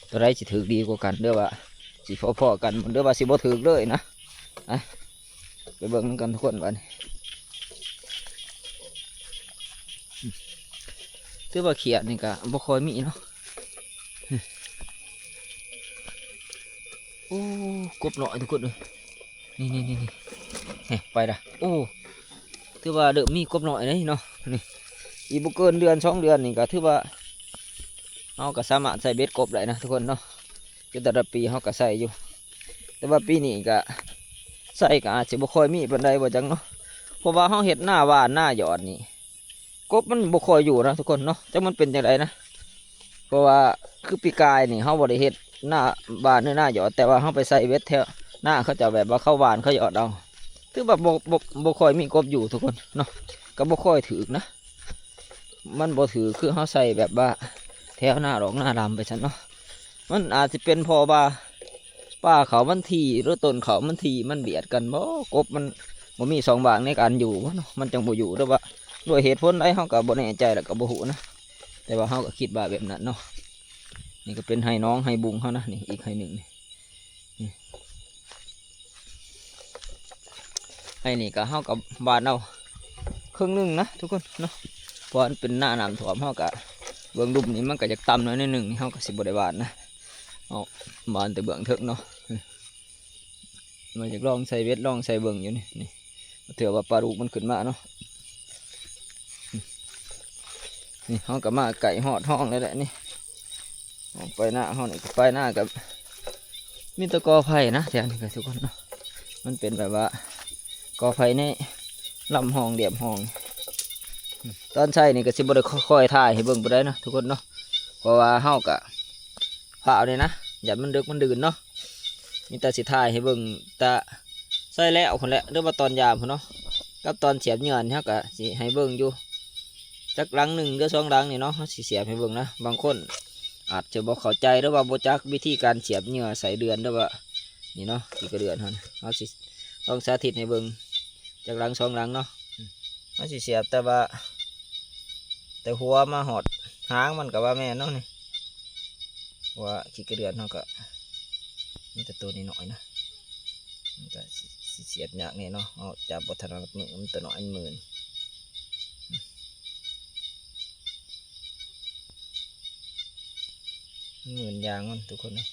ตัวใดสิถือดีกว่ากันเด้อว่าสิพอๆกันเด้อว่าสิบ่ถือเลยนะไปเบิ่งกันทุกคนวันถือว่าเขียดนี่ก็บ่ค่อยมีเนาะโอ้กบหน่อยทุกคนเลยนี่ไปละโอ้ถือว่าเดิมมีกบหน่อยเลยเนาะนี่อีบุเกินเดือน2 เดือนนี่ก็ถือว่าเขาก็สามารถใส่เบ็ดกบได้นะทุกคนเนาะคือแต่ละปีเขาก็ใส่อยู่แต่ว่าปีนี้ก็ใส่ก็อาจจะบ่ค่อยมีปานใดบ่จังเนาะเพราะว่าเขาเห็ดหน้าหวานหน้าหยอดนี่กบมันบ่ค่อยอยู่นะทุกคนเนาะจังมันเป็นจังไดนะเพราะว่าคือปีกายนี่เขาบ่ได้เห็ดหน้าหวานหรือหน้าหยอดแต่ว่าเขาไปใส่เบ็ดแถวหน้าเขาจะแบบว่าเข้าหวานเขาหยอดเอาคือแบบบ่ค่อยมีกบอยู่ทุกคนเนาะก็บ่ค่อยถือนะมันบ่ถือคือเขาใส่แบบว่าแถวหน้าหลงหน้าดำไปฉันเนาะมันอาจจะเป็นพอว่าป่าเขามันทีหรือต้นเขามันทีมันเบียดกันบ่กบมันมี2 บางในการอยู่เนาะมันจังบ่อยู่หรือว่าด้วยเหตุผลใดเขาก็บ่แน่ใจแล้วก็บ่ฮู้นะแต่ว่าเขาก็คิดว่าแบบนั้นเนาะนี่ก็เป็นให้น้องให้บุงเขานะนี่อีกให้หนึ่งนี่ให้นี่ก็เขากับบานเอาครึ่งหนึ่งนะทุกคนเนาะเพราะมันเป็นหน้าน้ำถ่วมเขาก็เบื้องดุมนี่มันก็จะต่ำน้อยนิดหนึ่งเขาก็สิบได้บานนะเอาบานแต่เบื้องเถิกเนาะมันจะลองใส่เวทลองใส่เบื้องอยู่นี่เถื่อว่าปลาดุกมันขึ้นมาเนาะนี่เขาก็มาไก่หอดห้องเลยแหละนี่ไปหน้าห้องนี่ไปหน้ากับมีตะกอไผ่นะแถวนี้ก็ทุกคนเนาะมันเป็นแบบว่ากอไผ่ในลำห้องเดี่ยมห้องตอนใช้นี่ก็สิบได้ค่อยถ่ายให้เบิ่งไปได้นะทุกคนเนาะเพราะว่าเฮากะผ่าเลยนะอย่ามันดึกมันดื่นเนาะมีแต่สิถ่ายให้เบิ่งแต่ใส่แล้วคนแหละเรื่องว่าตอนยามเนาะกับตอนเสียบเหงื่อนี่เฮากะสิให้เบิ่งอยู่จักหลัง1 หรือ 2 หลังนี่เนาะสิเสียบให้เบิ่งนะบางคนอาจจะบ่เข้าใจหรือว่าบ่จักวิธีการเสียบเหงื่อใส่เดือนหรือว่านี่เนาะกี่กระเดือนเขาสิลองสาธิตให้เบิ่งจากหลัง2 หลังเนาะมันสิเสียบแต่หัวมาหอดหางมันกับว่าแม่เนาะนี่ว่าขี้กระเดือนเขาก็มีแต่ตัวนี้หน่อยนะมันก็เสียบยากเนี่ยเนาะเอาจับบทถนัดมือมันตัวน้อยมือ เหมือนยางมันทุกคนนะ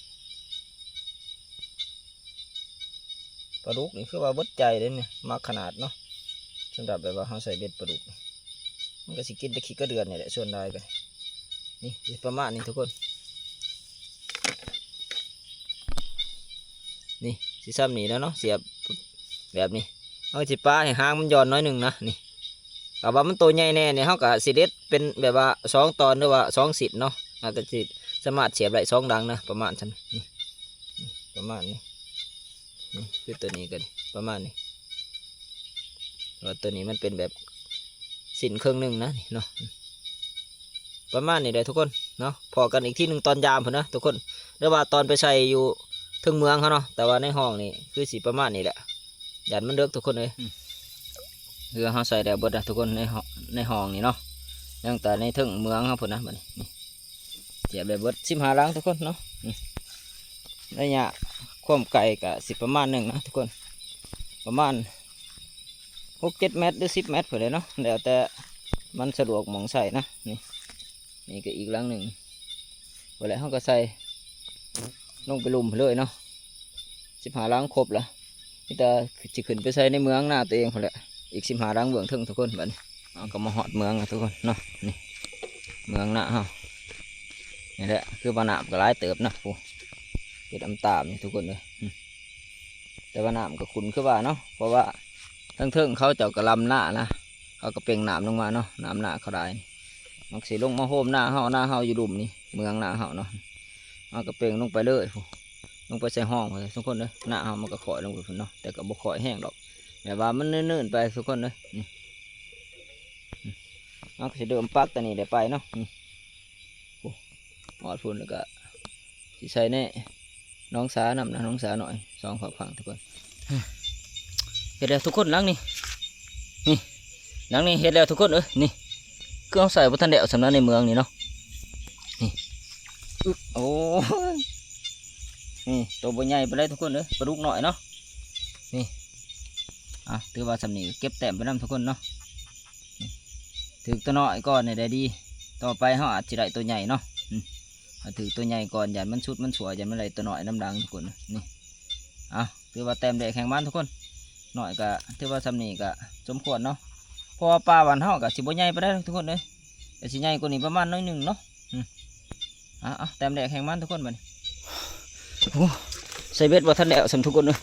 ปลาดุกนี่คือว่าบดใจเลยเนี่ยมากขนาดเนาะสำหรับแบบว่าเขาใส่เบ็ดปลาดุกมันก็สิกินตะขี้ก็เดือนนี่แหละส่วนได้กันนี่ประมาณนี้ทุกคนนี่สีซ้ำนี่แล้วเนาะเสียบแบบนี้เอาสิปลาให้หางมันย้อนน้อยหนึ่งนะนี่แต่ว่ามันตัวใหญ่แน่เนี่ยเขากับสิเด็ดเป็นแบบว่า2 ตอนหรือว่า2 สิทธิ์เนาะอาจจะสิสามารถเสียบได้2 ดังนะประมาณฉันนี่ประมาณนี้นี่คือตัวนี้กันประมาณนี้ว่าตัวนี้มันเป็นแบบสินเครื่องหนึ่งนะนี่เนาะประมาณนี้เลยทุกคนเนาะพอกันอีกที่หนึ่งตอนยามผมนะทุกคนหรือว่าตอนไปใส่อยู่ถึงเมืองเขาเนาะแต่ว่าในห้องนี่คือสีประมาณนี้แหละยันมันเลือกทุกคนเลยคือเขาใส่แล้วเบิดนะทุกคนในห้องนี่เนาะยังแต่ในถึงเมืองเขาผมนะบัดนี้นี่เสียบเลยเบิด15 ลังทุกคนเนาะระยะความไกลกับสิประมาณหนึ่งนะทุกคนประมาณ6-7 เมตรหรือ10 เมตรเผื่อเลยเนาะแล้วแต่มันสะดวกมองใส่นะนี่ก็อีกลังหนึ่งเผื่อแล้วเขาก็ใส่ลงไปลุมเลยเนาะ15 ลังครบแล้วนี่แต่จะขึ้นไปใส่ในเมืองหน้าตัวเองเผื่อแล้วอีก15 ลังเบื้องทึ่งทุกคนบัดนี้เอาก็มาหอดเมืองนะทุกคนเนาะนี่เมืองหน้าเฮานี่แหละคือบ้านน้ำก็หลายเติบนะผู้เป็นน้ำตาลทุกคนเลยแต่บ้านน้ำก็ขุ่นคือว่าเนาะเพราะว่าทั้งเทิงเขาเจ้ากระลำหน้านะเขาก็เป่งน้ำลงมาเนาะน้ำหน้าเขาได้มันสีลงมาโฮมหน้าเฮาอยู่ดุมนี่เมืองหน้าเฮาเนาะเอาก็เป่งลงไปเลยลงไปใส่ห้องเลยทุกคนเลยหน้าเฮามันก็ข่อยลงไปพุ่นเนาะแต่ก็บ่ข่อยแห้งดอกแบบว่ามันเนื่นๆไปทุกคนเลยนี่เอาก็สิเดิมปักตัวนี้ได้ไปเนาะหอดพุ่นแล้วก็สิใส่แน่น้องสานำนะน้องสาหน่อย2 ฝั่งทุกคนเห็ดแล้วทุกคนหลังนี่หลังนี่เห็ดแล้วทุกคนนี่คือเอาใส่บนทันเดวสำนักในเมืองนี่เนาะนี่โอ้ยนี่ตัวใบใหญ่ไปเลยทุกคนปลาดุกหน่อยเนาะนี่ถือว่าสำนีเก็บแต้มไปนำทุกคนเนาะถือตัวน้อยก่อนเนี่ยได้ดีต่อไปเขาอาจจะได้ตัวใหญ่เนาะถือตัวใหญ่ก่อนอย่ามันชุดมันสวยอย่ามันไหลตัวน้อยน้ำดังทุกคนนี่ถือว่าแต้มได้แข่งมันทุกคนหน่อยก็ถือว่าสำนีก็สมควรเนาะเพราะว่าปลาหวานเฮากับสิบใหญ่ไปได้ทุกคนเลยแต่สิใหญ่กว่านี้ประมาณน้อยหนึ่งเนาะแต้มได้แข่งมันทุกคนบัดนี้ใส่เบ็ดว่าทันแล้วสำทุกคนเลย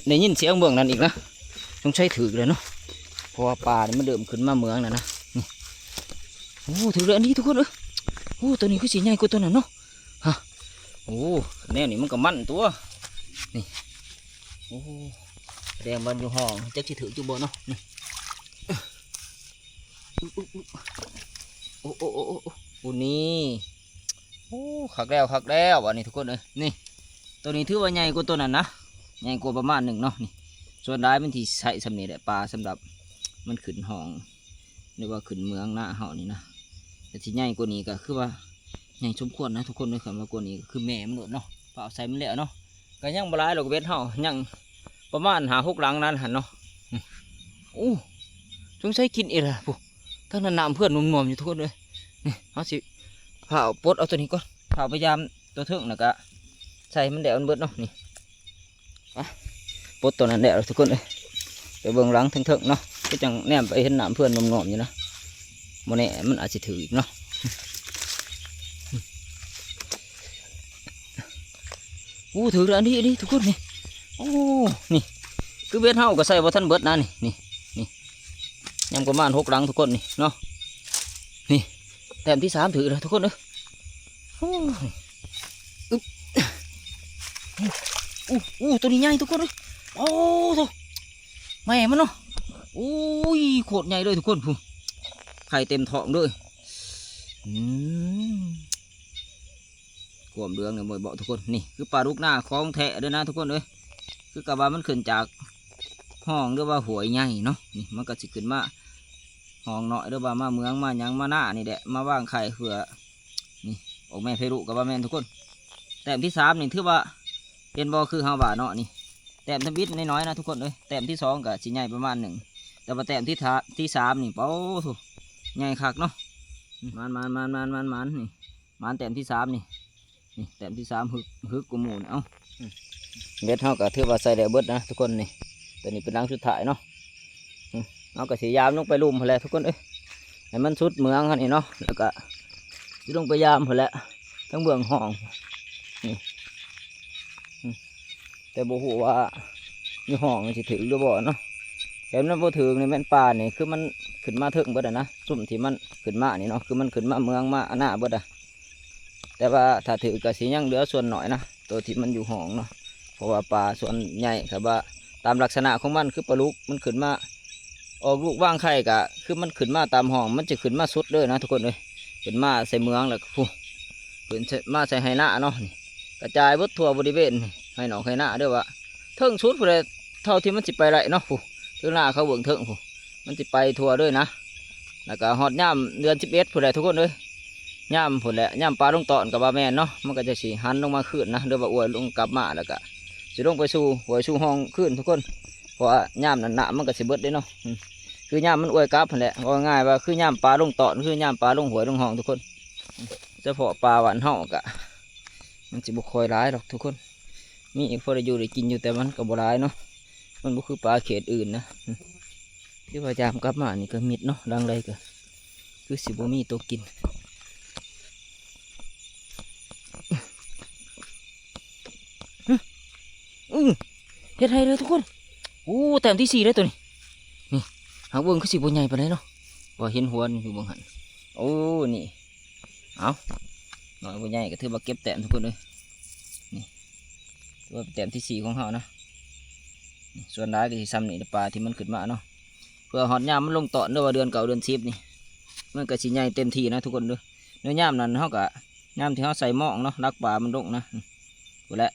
ในยินเสียงเบื้องนั้นอีกนะต้องใช้ถือเลยเนาะเพราะว่าปลาเนี่ยมันเดิมขึ้นมาเมืองนะนี่ถือเลยอันนี้ทุกคนตัวนี้คือสีใหญ่กว่าตัวนั้นเนาะแนวนี้มันก็มั่นตัวนี่แดงบันอยู่ห้องจะถือจุบเนาะนี่นี่ขักแล้ววันนี้ทุกคนเลยนี่ตัวนี้ถือว่าใหญ่กว่าตัวนั้นนะใหญ่กว่าประมาณ1เนาะนี่ส่วนได้มันที่ใส่สำเนียงปลาสำหรับมันขึ้นห้องหรือว่าขึ้นเมืองหน้าเฮานี่นะแต่ที่ใหญ่กว่านี้ก็คือว่าใหญ่สมควรนะทุกคนเลยคำว่ากว่านี้คือแม่มันหลุดเนาะเปล่าใส่มันแล้วเนาะก็ยังบลายหรอกเบ็ดเฮายังประมาณ6 ลังนั้นหันเนาะสงสัยกินอีกแล้วปุ๊ทั้งนั้นน้ำเพื่อนนุ่มๆอยู่ทุกคนเลยนี่เอาสิเผาปดเอาตัวนี้ก่อนเผาพยายามตัวเถิงนะกะใส่มันแดดมันเบิดเนาะนี่ปดตัวนั้นแดดทุกคนเลยไปเบิ่งหลังเถิงๆเนาะก็จังแนมไปเห็นน้ำเพื่อนนุ่มๆอยู่นะโมเน่มันอาจจะถืออีกเนาะถือแล้วอันนี้ทุกคนนี่นี่คือเบ็ดเฮาก็ใส่บ่ทันเบิดนะนี่ยังประมาณ6 ลังทุกคนนี่เนาะนี่แต้มที่3ถือแล้วทุกคนตัวนี้ใหญ่ทุกคนเลยตัวแม่มันเนาะโคตรใหญ่เลยทุกคนพุ่งไข่เต็มท้องเลยกวมเดืองเนี่ยบ่อยบอกทุกคนนี่คือปลาลูกหน้าคล้องแทะด้วยนะทุกคนเลยคือกะว่ามันขึ้นจากห้องหรือว่าหัวใหญ่เนาะนี่มันก็สิขึ้นมาห้องหน่อยหรือว่ามาเมืองมายังมาหน้านี่แหละมาว่างไข่เผื่อนี่ออกแม่เพรุกับว่าแม่ทุกคนแต้มที่3นี่ถือว่าเป็นบ่อคือเฮาบ่าเนาะนี่แต้มทบิดน้อยๆนะทุกคนเลยแต้มที่2ก็สิใหญ่ประมาณ1แต่ว่าแต้มที่3นี่เป้าใหญ่คักเนาะมันนี่มันแต้มที่3นี่ นี่แต้มที่สามฮึกกูหมูนเอ้าเบ็ดเฮาก็ถือว่าใส่ได้เบิดนะทุกคนนี่ตัวนี้เป็นรังสุดท้ายเนาะเอากระสียามลงไปลุ่มพอแล้วทุกคนเอ้ยให้มันสุดเมืองนี่เนาะแล้วก็สิลงไปยามพอแล้วทั้งเบื้องห้องนี่แต่บ่ฮู้ว่าอยู่ห้องสิถึงหรือบ่เนาะแต่มันบ่ถึงในแม่นป่านี่คือมันขึ้นมาถึงเบิดนะซุ่มที่มันขึ้นมานี่เนาะคือมันขึ้นมาเมืองมาหน้าเบิดแต่ว่าถ้าถือก็สิยังเหลือส่วนหน่อยนะตัวที่มันอยู่ห้องเนาะเพราะว่าปลาส่วนใหญ่ครับว่าตามลักษณะของมันคือปลาลูกมันขึ้นมาออกลูกว่างไข่กะคือมันขึ้นมาตามห้องมันจะขึ้นมาสุดเลยนะทุกคนเลยขึ้นมาใส่เมืองแล้วก็ผู้ขึ้นมาใส่ไหหน้าเนาะนี่กระจายเบิดทั่วบริเวณให้หนองไหหน้าด้วยว่าเทิงสุดผู้ใดเท่าที่มันสิไปไรเนาะผู้ถึงหน้าเขาเบิ่งเทิงผู้มันสิไปทั่วด้วยนะแล้วก็ฮอดย่ำเดือน11ผู้ใดทุกคนเลยย่ำผู้ใดย่ำปลาลงตอนกับปลาแม่นเนาะมันก็จะสีหันลงมาขึ้นนะเดี๋ยวว่าอวยลงกลับมาแล้วก็สิลงไปสู่หวยสู่ห้องขึ้นทุกคนเพราะว่าย่ำนั่นหนามันก็สิเบิดได้เนาะคือย่ำมันอวยกลับแหละว่าง่ายว่าคือย่ำปลาลงตอนคือย่ำปลาลงหวยลงห้องทุกคนเฉพาะปลาหวานห่อกะมันสิบุคอยร้ายหรอกทุกคนมีอีกพอได้อยู่ได้กินอยู่แต่มันก็บ่ร้ายเนาะมันบุคือปลาเขตอื่นนะที่พยายามกลับมานี่ก็มิดเนาะดังไรก็คือสิบ่มีตัวกินเฮ็ดให้เลยทุกคนโอ้แต้มที่4เลยตัวนี้นี่หางเบิ้งคือสิบ่ใหญ่ปานใดเนาะว่าเห็นหัวอยู่บางหันโอ้นี่เอาหน่อยบ่ใหญ่ก็ถือว่าเก็บแต้มทุกคนเลยนี่ถือว่าเป็นแต้มที่4ของเขานะส่วนร้ายก็สิซ้ำนี่ปลาที่มันขึ้นมาเนาะเพื่อหอดยามมันลงตอนด้วยว่าเดือนเก่าเดือน10นี่มันก็สิใหญ่เต็มที่นะทุกคนเลยเนื้อยามนั้นเขาก็ยามที่เขาใส่หม้องเนาะรักปลามันลงนะกูแหละ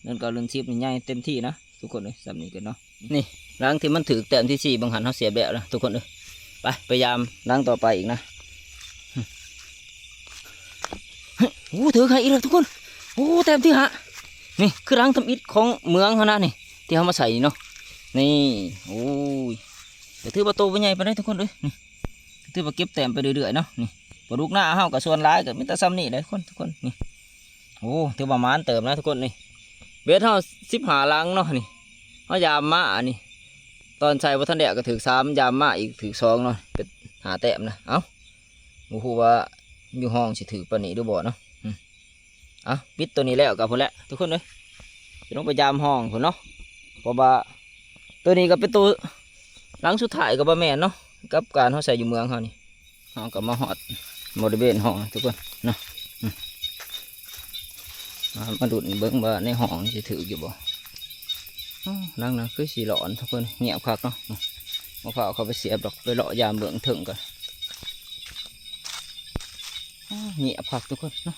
เดือนเก่าเดือน10นี่ใหญ่เต็มที่นะทุกคนเลยซ้ำนี่กันเนาะนี่ล้างที่มันถือแต้มที่4บางหันเขาเสียแบบแล้วทุกคนเลยไปพยายามล้างต่อไปอีกนะโอ้ถือใครอีกแล้วทุกคนโอ้แต้มที่หะนี่คือล้างทำอิฐของเมืองเขานะนี่ที่เขามาใส่เนาะนี่โอ้ยเดี๋ยวถือประตูไปใหญ่ไปได้ทุกคนเลยนี่ถือว่าเก็บแต้มไปเรื่อยๆเนาะนี่ปลาลูกหน้าเขากับส่วนร้ายกับมิตรซ้ำนี่เลยทุกคนนี่โอ้ถือประมาณเติมนะทุกคนนี่เบสเขา15 ลังเนาะนี่เขายามมานี่ตอนใส่วัฒนเดะก็ถือ3ยามมาอีกถือ2เนาะเป็น5 แต้มนะเอ้าโอ้โหว่าอยู่ห้องสิถือปานนี้ดูบ่เนาะอ่ะปิดตัวนี้แล้วกับพอแล้วทุกคนเลยจะต้องไปยามห้องผมเนาะเพราะว่าตัวนี้ก็เป็นตัวหลังสุดท้ายกับบะแม่นเนาะกับการเขาใส่อยู่เมืองเขานี่เขาก็มาหอดบริเวณห้องทุกคนเนาะมาดูเบิ้งว่าในห้องจะถืออยู่บ่นั่งนะคือสีหลอนทุกคนเงียบคักเนาะมาฝ่าเขาไปเสียบดอกไปเลาะยามเบื้องถึงกันเงียบคักทุกคนเนาะ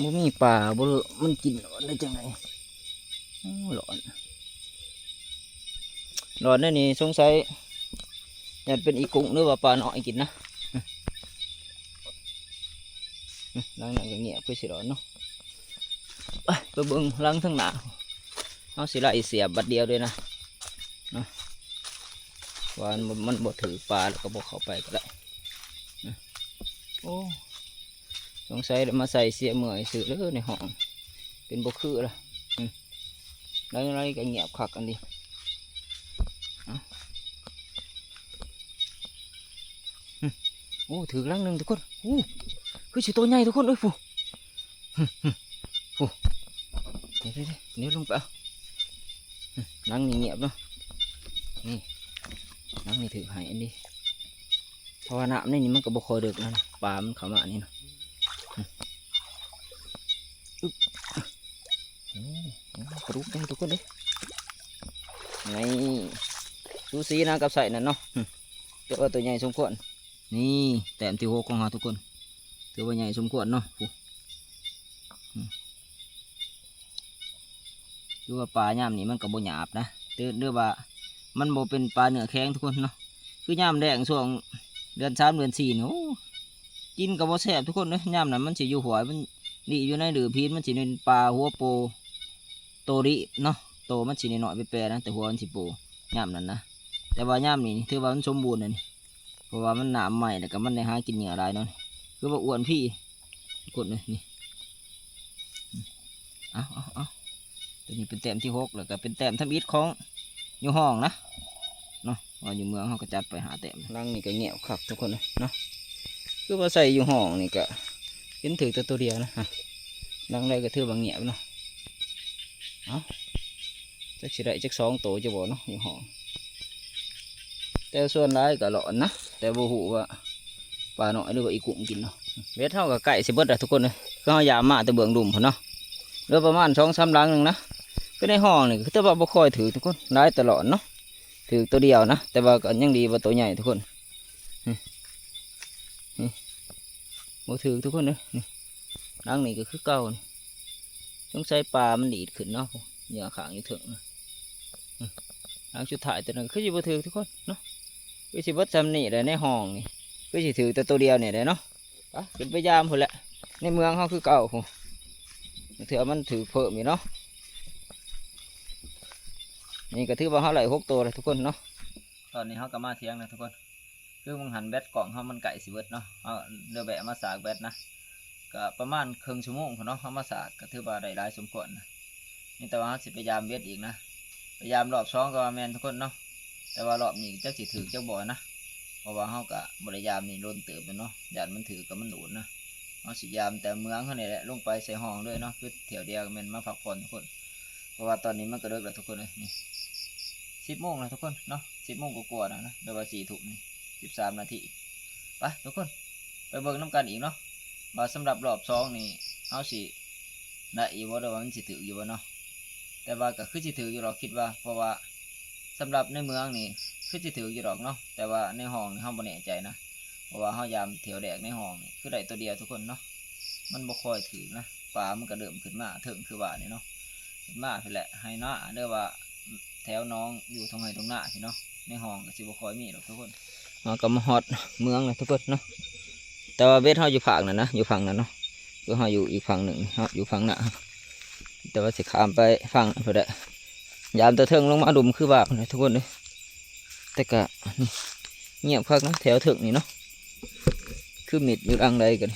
บ่มีป่าบ่มันกินได้จังไงหลอนหลอนนี่สงสัยอยากเป็นอีกุ้งหรือว่าปลาหน่อยกินนะลังนั่งอย่างเงี้ยคือสิหลอนเนาะไปเบิ่งลังทั้งหน้าเอาสิไล่เสียบบัดเดียวด้วยนะว่ามันบ่ถือปลาแล้วก็บ่เข้าไปก็ได้โอ้สงสัยมาใส่เสียเมื่อยสื่อเลยในห้องเป็นบ่คือละแล้วอะไรก็เงียบคักกันดิโอ้ถือลังหนึ่งทุกคนโอ้คือสิตัวใหญ่ทุกคนเอ้ยฟูเดี๋ยวลงไปเอาลังนี่เงียบเนาะนี่ลังนี่ถือหายอันนี้เพราะว่าน้ำนี่มันก็บ่คอยเดือดนะปลามันเข้ามานี่นะกระดูกได้ทุกคนเลยนี่ดูสีนะกับใส่นั่นเนาะเจอตัวใหญ่สมควรนี่แต้มที่6ของเราทุกคนถือว่าใหญ่สมควรเนาะดูว่าปลาย่ามนี่มันกับโบหยาบนะเนื้อว่ามันโบเป็นปลาเนื้อแข็งทุกคนเนาะคือย่ามแดงช่วงเดือน3 เดือน4เนาะกินกับโบแซ่บทุกคนเนาะย่ามนั้นมันสิอยู่หัวมันนี่อยู่ในหรือพีนมันสิเป็นปลาหัวโปโตริเนาะโตมันสิน้อยไปแปรนะแต่หัวมันสิโปย่ามนั้นนะแต่ว่าย่ามนี่ถือว่ามันสมบูรณ์เลยเพราะว่ามันหนามใหม่แต่ก็มันได้หากินเหงื่ออะไรเนาะคือว่าอ้วนพี่กดเลยนี่ เอาตัวนี้เป็นแต้มที่6แล้วก็เป็นแต้มทำอิฐของอยู่ห้องนะเนาะว่าอยู่เมืองเขาก็จัดไปหาแต้มรังนี่ก็เงียบครับทุกคนเลยเนาะคือว่าใส่อยู่ห้องนี่ก็เห็นถือตัวเดียวนะรังใดก็ถือว่าเงียบเนาะเอาจักสิได้จัก2 ตัวจะบ่เนาะอยู่ห้องแต่ส่วนร้ายก็หลอนนะแต่บ่ฮู้ว่าปลาหน่อยหรือว่าอีกุ้งกินเนาะเบ็ดเท่ากับไก่สิเบิดอะทุกคนเลยก็เอายามมาแต่เบื้องดุ่มพุ่นเนาะเหลือประมาณ2-3 ลังหนึ่งนะก็ในห้องนี่คือแต่ว่าบ่ค่อยถือทุกคนร้ายตลอดเนาะถือตัวเดียวนะแต่ว่าก็ยังดีว่าตัวใหญ่ทุกคนบ่ถือทุกคนเลยลังนี่ก็คือเก่าสงสัยปลามันดีดขึ้นเนาะเหยื่อขางอยู่ถึงลังชุดถ่ายตัวนึงคือสิบ่ถือทุกคนเนาะคือสิเบิดซ้ำนี่เลยในห้องนี่คือสิถือแต่ตัวเดียวเนี่ยเลยเนาะไปขึ้นไปยามพุ่นแหละในเมืองเขาคือเก่าพุ่นถือมันถือเพิ่มอยู่เนาะนี่ก็ถือว่าเขาไหล6 ตัวเลยทุกคนเนาะตอนนี้เขาก็มาเที่ยงนะทุกคนคือมึงหันแบตกล่องเขามันไก่สิเบิดเนาะเอาเรือแบะมาสากแบตนะก็ประมาณครึ่งชั่วโมงพุ่นเนาะเขามาสากก็ถือว่าได้หลายสมควรนะนี่แต่ว่าเขาสิพยายามเบ็ดอีกนะพยายามรอบ2ก็ว่าแมนทุกคนเนาะแต่ว่ารอบนี้จักสิถือจักบ่นะเพราะว่าเขาก็บริยามนี่ล้นเติบไปเนาะยานมันถือกับมันดูดนะเขาสิยามแต่เมืองเขาเนี่ยแหละลงไปใส่ห้องด้วยเนาะคือเที่ยวเดียวมันมาพักผ่อนทุกคนเพราะว่าตอนนี้มันก็เลิกแล้วทุกคนเลยนี่10 โมงแล้วทุกคนเนาะ10 โมงกว่าๆนะเดี๋ยวว่า4 ทุ่มนี่13 นาทีไปทุกคนไปเบิ่งน้ำกันอีกเนาะว่าสำหรับรอบ2นี่เขาสิได้อีกว่าเดี๋ยวว่ามันสิถืออยู่วะเนาะแต่ว่าก็คือสิถืออยู่หรอกคิดว่าเพราะว่าสำหรับในเมืองนี่คือสิถืออยู่หรอกเนาะแต่ว่าในห้องนี่เขาบ่แน่ใจนะเพราะว่าเขายามเที่ยวแดกในห้องนี่คือได้ตัวเดียวทุกคนเนาะมันบ่ค่อยถือนะปลามันก็เริ่มขึ้นมาถึงคือว่านี่เนาะขึ้นมาไปแหละให้เนาะเด้อว่าแถวน้องอยู่ตรงไหนตรงหน้าสิเนาะในห้องก็สิบ่ค่อยมีหรอกทุกคนเราก็มาฮอดเมืองเลยทุกคนเนาะแต่ว่าเบ็ดเขาอยู่ฝั่งนั้นนะอยู่ฝั่งนั้นเนาะคือเขาอยู่อีกฝั่งหนึ่งเขาอยู่ฝั่งหน้าแต่ว่าสิข้ามไปฝั่งนั้นพอได้ยามตะเทิงลงมาดุมคือว่าเลยทุกคนเลยแต่ก็นี่เงียบคักนะแถวถึงนี่เนาะคือมิดอยู่รังใดกัน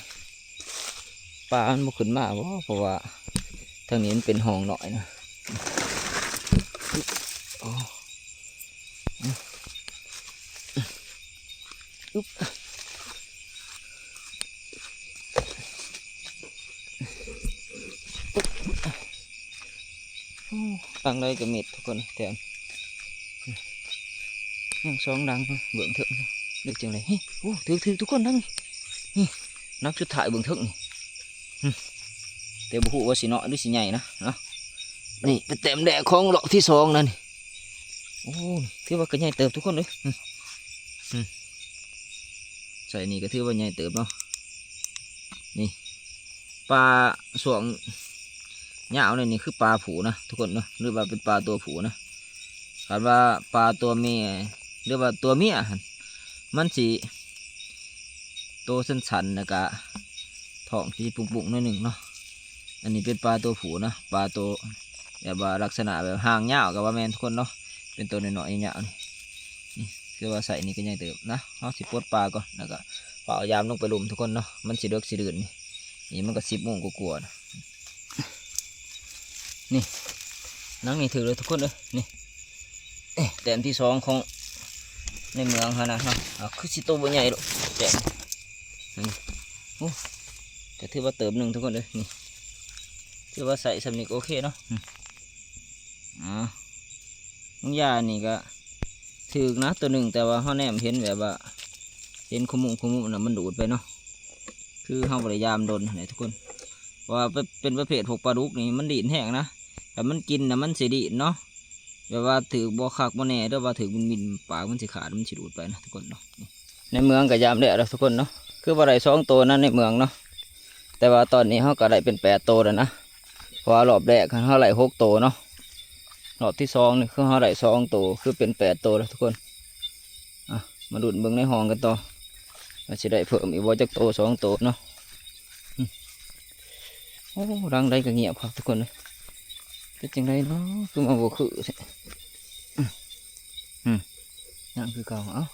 ปลามันบ่ขึ้นมาเพราะว่าทางนี้มันเป็นห้องหน่อยนะอุ๊บรังใดก็มิดทุกคนแถมยัง2 ดังเบื้องถึงเด็กจังเลยเฮ้ยโอ้ถือทุกคนดังนี่นักชุดถ่ายเบื้องถึงนี่แต่บุหัวสีเนาะหรือสีใหญ่นะเนาะนี่เป็นเต็มแดดของรอบที่2นั่นโอ้ถือว่าก็ใหญ่เติบทุกคนเลยใส่นี่ก็ถือว่าใหญ่เติบเนาะนี่ปลาสวงเหยาวนี่คือปลาผูนะทุกคนเนาะหรือว่าเป็นปลาตัวผูนะคาดว่าปลาตัวเมียหรือว่าตัวเมียมันสีโตสั้นๆนะกะท้องที่ปุงๆนิดหนึ่งเนาะอันนี้เป็นปลาตัวผูนะปลาตัวแบบว่าลักษณะแบบหางยาวกับว่าแมนทุกคนเนาะเป็นตัวน้อยๆยาวนี่คือว่าใส่นี่ก็ใหญ่เติบนะเขาสิปลดปลาก่อนแล้วก็เป่ายามลงไปลุมทุกคนเนาะมันสิเดือดสิดื่นนี่มันก็10 โมงกว่าๆนะนี่นังนี่ถือเลยทุกคนเลยนี่แต้มที่2ของในเมืองเขานะเนาะคือสิโตบ่ใหญ่หรอกแต้มนี่โอ้ก็ถือว่าเติมหนึ่งทุกคนเลยนี่ถือว่าใส่สำนึกโอเคเนาะมึงยานี่ก็ถือนะตัวหนึ่งแต่ว่าเขาแนมเห็นแบบว่าเห็นขมุน่ะมันดูดไปเนาะคือเขาพยายามโดนไหนทุกคนว่าเป็นประเภทพวกปลาดุกนี่มันดีดแห้งนะแต่มันกินนะมันสีดีดเนาะแบบว่าถือบ่คักบ่แน่ด้วยว่าถือมินปากมันสิขาดมันสิดูดไปนะทุกคนเนาะในเมืองก็ยามได้แล้วทุกคนเนาะคือว่าได้2 ตัวนั้นในเมืองเนาะแต่ว่าตอนนี้เขาก็ได้เป็น8 ตัวแล้วนะเพราะว่ารอบแรกเขาได้6 ตัวเนาะรอบที่2นี่คือเขาได้2 ตัวคือเป็น8 ตัวแล้วทุกคนมาดูดเบิ่งในห้องกันต่อว่าสิได้เพิ่มอีกว่าจักตัว2 ตัวเนาะโอ้รังใดก็เงียบครับทุกคนเลยเป็นจังไรเนาะคือมาบ่คือนั่นคือเก่าเอ้า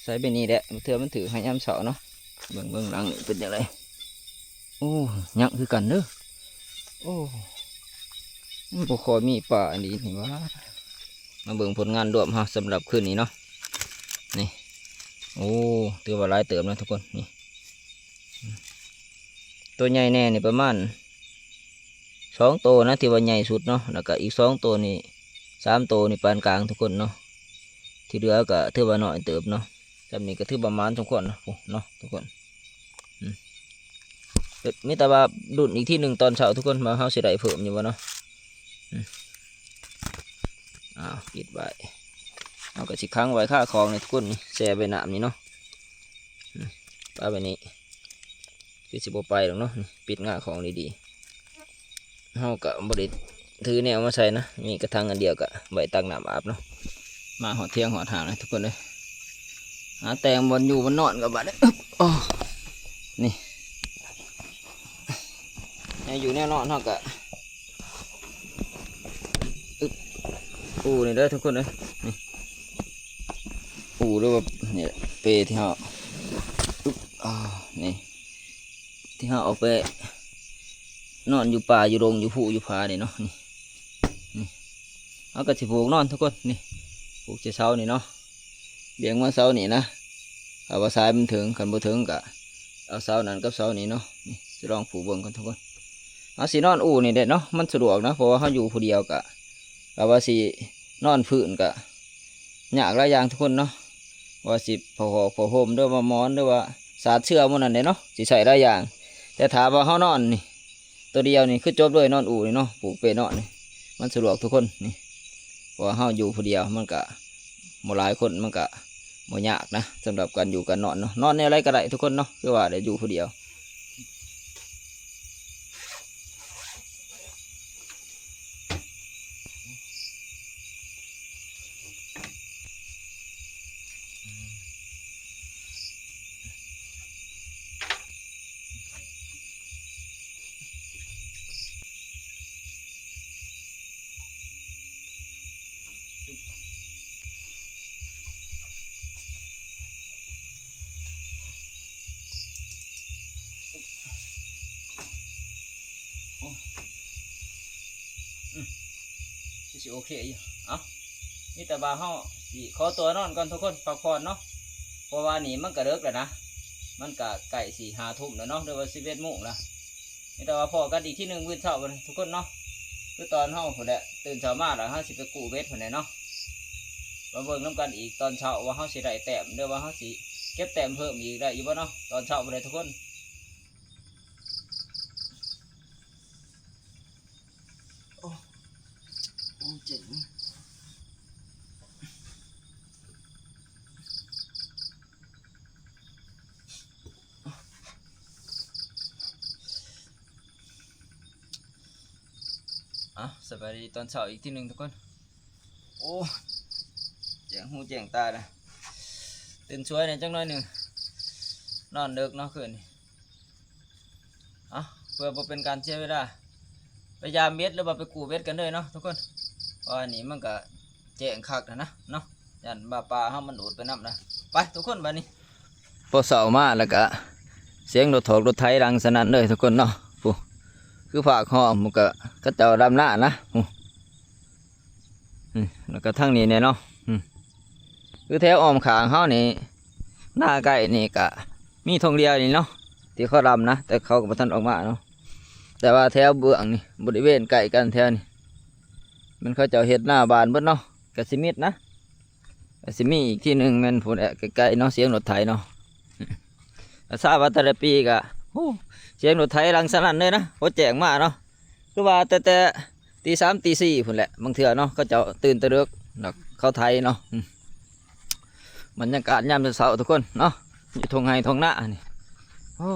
ใส่ไปนี่แหละเธอมันถือให้ยามเสาเนาะเบิ่งรังนี่เป็นจังไรโอ้ยังคือกันเด้อโอ้ บ่ค่อยมีป่าอันนี้นี่ว่ามาเบิ่งผลงานรวมเฮาสำหรับคืนนี้เนาะนี่โอ้ถือว่าหลายเติมนะทุกคนนี่ตัวใหญ่แน่นี่ประมาณ2 ตัวนะที่ว่าใหญ่สุดเนาะแล้วก็อีก2 ตัวนี่3 ตัวนี่ปานกลางทุกคนเนาะที่เหลือก็ถือว่าน้อยเติบเนาะจำนี้ก็ถือประมาณทุกคนเนาะทุกคนมีแต่ว่าดุนอีกที่หนึ่งตอนเช้าทุกคนมาเฮาสิได้เพิ่มอยู่วะเนาะปิดไว้เอาก็สิค้างไว้ค่าคลองในทุกคนนี่แช่ใบน้ำนี่เนาะปลาแบบนี้คือสิบไปหรอกเนาะปิดง่าของดีๆเฮาก็บริถือแนวมาใส่นะมีกระถางอันเดียวกะใบตักน้ำอาบเนาะมาหอดเที่ยงหอดหางนะทุกคนเลยหาแตงบนอยู่บนนอนกับบัดเนี่ยอ๋อนี่อยู่แนวนอนเท่ากับนี่ได้ทุกคนเลยนี่หรือว่าเนี่ยเปที่เขานี่ที่เขาเอาไปนอนอยู่ป่าอยู่โรงอยู่ภูอยู่ผาเนี่ยเนาะนี่เอากระสิผูกนอนทุกคนนี่ผูกเช้านี่เนาะเบี่ยงมาเสานี่นะเอาว่าสายมันถึงขันบ่ถึงกะเอาเสานั้นกับเสานี่เนาะนี่จะลองผูกเบิ่งกันทุกคนเอาสีนอนนี่เด็ดเนาะมันสะดวกนะเพราะว่าเขาอยู่ผู้เดียวกะเอาว่าสีนอนพื้นกะยากหลายอย่างทุกคนเนาะว่าสิผ้าห่มด้วยว่าหมอนด้วยว่าสาดเสื้อมันนั่นเด้เนาะสิใส่หลายอย่างแต่ถามว่าเขานอนนี่ตัวเดียวนี่คือจบด้วยนอนนี่เนาะผูกเปนอนนี่มันสะดวกทุกคนนี่เพราะว่าเขาอยู่ผู้เดียวมันกะหมดหลายคนมันกะบ่ยากนะสำหรับการอยู่กันนอนเนาะนอนในอะไรก็ได้ทุกคนเนาะคือว่าได้อยู่ผู้เดียวสิโอเคอยู่เอานี่แต่บาเฮาสิขอตัวนอนก่อนทุกคนพักผ่อนเนาะเพราะว่านี่มันก็เลิกแล้วนะมันก็ใกล้4-5 ทุ่มแล้วเนาะเดี๋ยวว่า11 โมงละนี่แต่ว่าพอกันอีกที่หนึ่งมื้อเช้าเลยทุกคนเนาะคือตอนเฮาคนแหละตื่นเช้ามาแล้วเฮาสิไปกู้เบ็ดคนไหนเนาะมาเบิ่งน้ำกันอีกตอนเช้าว่าเฮาสิได้แต้มเดี๋ยวว่าเฮาสิเก็บแต้มเพิ่มอีกได้อยู่บ่เนาะตอนเช้าไปเลยทุกคนเจ๋งสบายดีตอนเช้าอีกที่หนึ่งทุกคนโอ้แจ้งหูแจ้งตาเลยตื่นช่วยในจังน้อยหนึ่งนอนเดึกเนาะคืนนี้เพื่อเป็นการเสียเวลาพยายามเบ็ดหรือว่าไปกู้เบ็ดกันเลยเนาะทุกคนเพราะอันนี้มันก็แจ้งคักนะเนาะยันปลาห้ามันดูดไปน้ำนะไปทุกคนบัดนี้พอเสามาแล้วก็เสียงรถถอกรถไถดังสนั่นเลยทุกคนเนาะคือฝากห่อมันก็เจ้าดำหน้านะแล้วก็ทั้งนี้เนี่ยเนาะคือแถวอ้อมขางเขานี่หน้าใกล้นี่กะมีทงเดียวนี่เนาะที่เขาดำนะแต่เขาก็บ่ทันออกมาเนาะแต่ว่าแถวเบื้องนี่บริเวณใกล้กันแถวนี่มันเขาเจ้าเห็ดหน้าบานเบิดเนาะกะสิมิดนะกะสิมีอีกที่หนึ่งมันผุนใกล้ๆเนาะเสียงรถไถเนาะทราบว่าแต่ละปีกะเสียงรถไถรังสนั่นเลยนะพอแจ้งมาเนาะคือว่าแต่ตี 3 ตี 4พุ่นแหละบางเถื่อเนาะเขาเจ้าตื่นตะเลือกเขาไทยเนาะบรรยากาศยามเช้าทุกคนเนาะอยู่ทงไห้ทงหน้านี่โอ้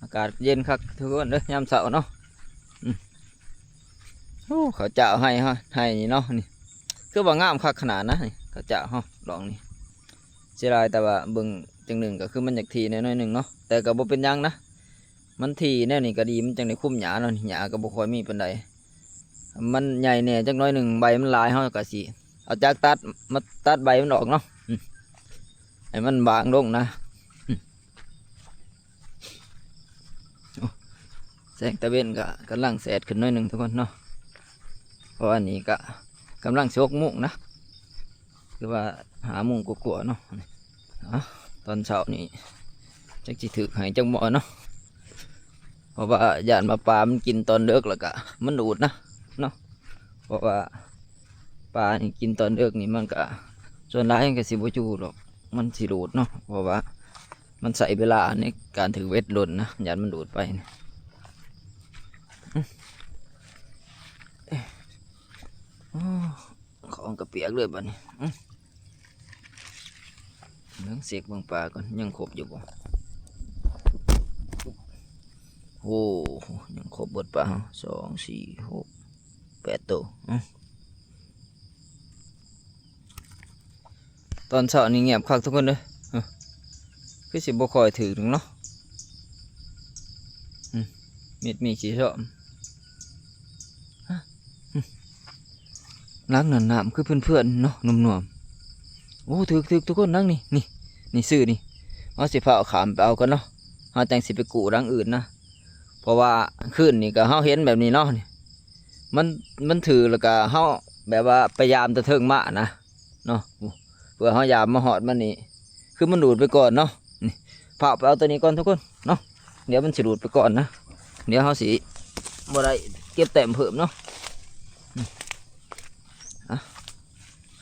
อากาศเย็นคักทุกคนเลยยามเช้าเนาะโอ้เขาเจ้าให้เนาะนี่คือว่างามคักขนาดนะนี่เขาเจ้าฮะลองนี่เสียดายแต่ว่าเบิ่งจังหนึ่งก็คือมันอยากทีน้อยหนึ่งเนาะแต่ก็บ่เป็นยังนะมันทีแน่นี่ก็ดีมันจังในคุ้มหญ้าเนาะหญ้าก็บ่ค่อยมีปานใดมันใหญ่เนี่ยจังน้อยหนึ่งใบมันลายเฮาก็สิเอาจากตัดมาตัดใบมันออกเนาะให้มันบางลงนะแสงตะเวนก็กำลังแสดขึ้นน้อยหนึ่งทุกคนเนาะ เพราะอันนี้ก็กำลังชกมุ้งนะคือว่าหามุ้งกลัวๆเนาะตอนเช้านี่จักจิถือหายจังหมอเนาะเพราะว่าญาติมาปลามันกินตอนเลิกแล้วก็มันดูดนะเนาะเพราะว่าปลานี่กินตอนเลิกนี่มันก็ส่วนร้ายมันก็สิบจูหรอกมันสิดูดเนาะเพราะว่ามันใส่เวลาในการถือเวทหล่นนะญาติมันดูดไปนะของกระเปียกเลยบ้านี้เลี้ยงเสกบางปลาก่อนยังครบอยู่บ่โอ้ยังครบบดปลา2 4 6 8ตัวตอนเช้านี่เงียบคักทุกคนเลยคือสิบ่คอยถือถึงเนาะมีสีส้มล้างน้ำคือเพื่อนๆเนาะนุ่มๆโอ้ถือทุกคนนั่งนี่ซื้อนี่เอาสิพาเอาขามไปเอากันเนาะเอาแต่งสิไปกูรังอื่นนะเพราะว่าขึ้นนี่ก็เฮาเห็นแบบนี้เนาะมันถือแล้วก็เฮาแบบว่าพยายามจะเทิงมะนะเนาะเพื่อเฮายามมาหอดมันนี่คือมันดูดไปก่อนเนาะนี่พาไปเอาตัวนี้ก่อนทุกคนเนาะเดี๋ยวมันสิดูดไปก่อนนะเดี๋ยวเฮาสิบ่ได้เก็บแต้มเพิ่มเนาะ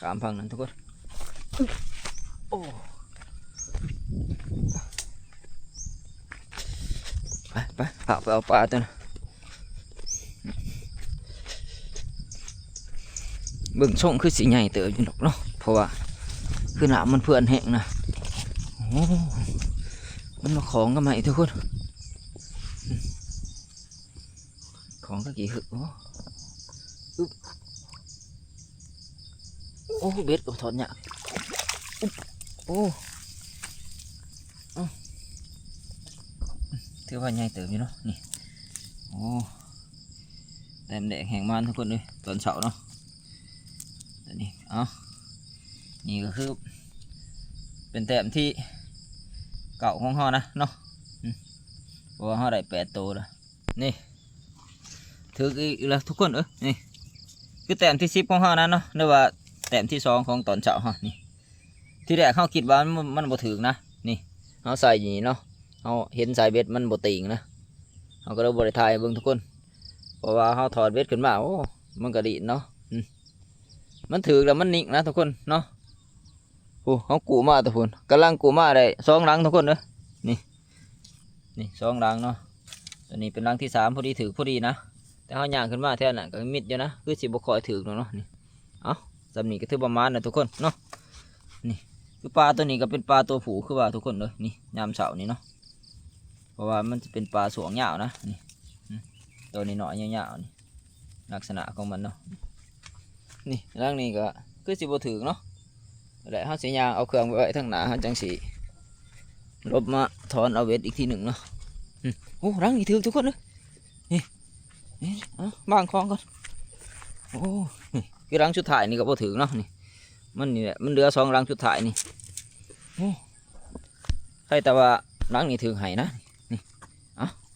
ขามพังนั้นทุกคนโอ้ไปพาไปเอาปลาตัวนะเบิ่งช่องคือสีใหญ่เติบอยู่หรอกเนาะเพราะว่าคือหนามมันเพื่อนแห้งนะโอ้มันมาของกันไหมทุกคนของก็กี่หึกโอ้เบ็ดก็ถอดเนี่ยโอ้ถือว่าใหญ่เติบอยู่เนาะนี่โอ้แต้มแดงแห้งมันทุกคนเลยตอนเช้าเนาะนี่นี่ก็คือเป็นแต้มที่เก่าของเขานะเนาะเพราะว่าเขาได้8 ตัวแล้วนี่ถืออีกแล้วทุกคนนี่คือแต้มที่10ของเขานะเนาะหรือว่าแต้มที่2ของตอนเช้าฮะนี่ที่แรกเขาคิดว่ามันบ่ถึงนะนี่เขาใส่อย่างนี้เนาะเขาเห็นสายเบ็ดมันบ่ติงนะเขาก็เลยบริทายเบิ่งทุกคนเพราะว่าเขาถอดเบ็ดขึ้นมาโอ้มันก็ดีเนาะมันถือแล้วมันนิ่งนะทุกคนเนาะโอ้เขากูมาทุกคนกำลังกูมาได้2 รังทุกคนนี่2 รังเนาะตัวนี้เป็นรังที่3พอดีถือพอดีนะแต่เขาย่างขึ้นมาแท่นั้นก็มิดอยู่นะคือสิบคอยถือเนาะนี่สำนีก็ถือประมาณนะทุกคนเนาะนี่คือปลาตัวนี้ก็เป็นปลาตัวผู้คือว่าทุกคนเลยนี่ยามเสาร์นี่เนาะเพราะว่ามันจะเป็นปลาสวงยาวนะนี่ตัวนี้หน่อยยาวๆนี่ลักษณะของมันเนาะนี่ร่างนี้ก็คือสิบถือเนาะแล้วเขาสียางเอาเครื่องไว้ทั้งหนาเขาจังสีลบมาถอนเอาเวทอีกทีหนึ่งเนาะโอ้ร่างนี้ถือทุกคนเลยนี่บางคลองก่อนโอ้คือรังชุดถ่ายนี่ก็บ่ถือเนาะนี่มันนี่แหละมันเหลือ2 รังชุดถ่ายนี่โอ้ใครแต่ว่ารังนี่ถือไห้นะนี่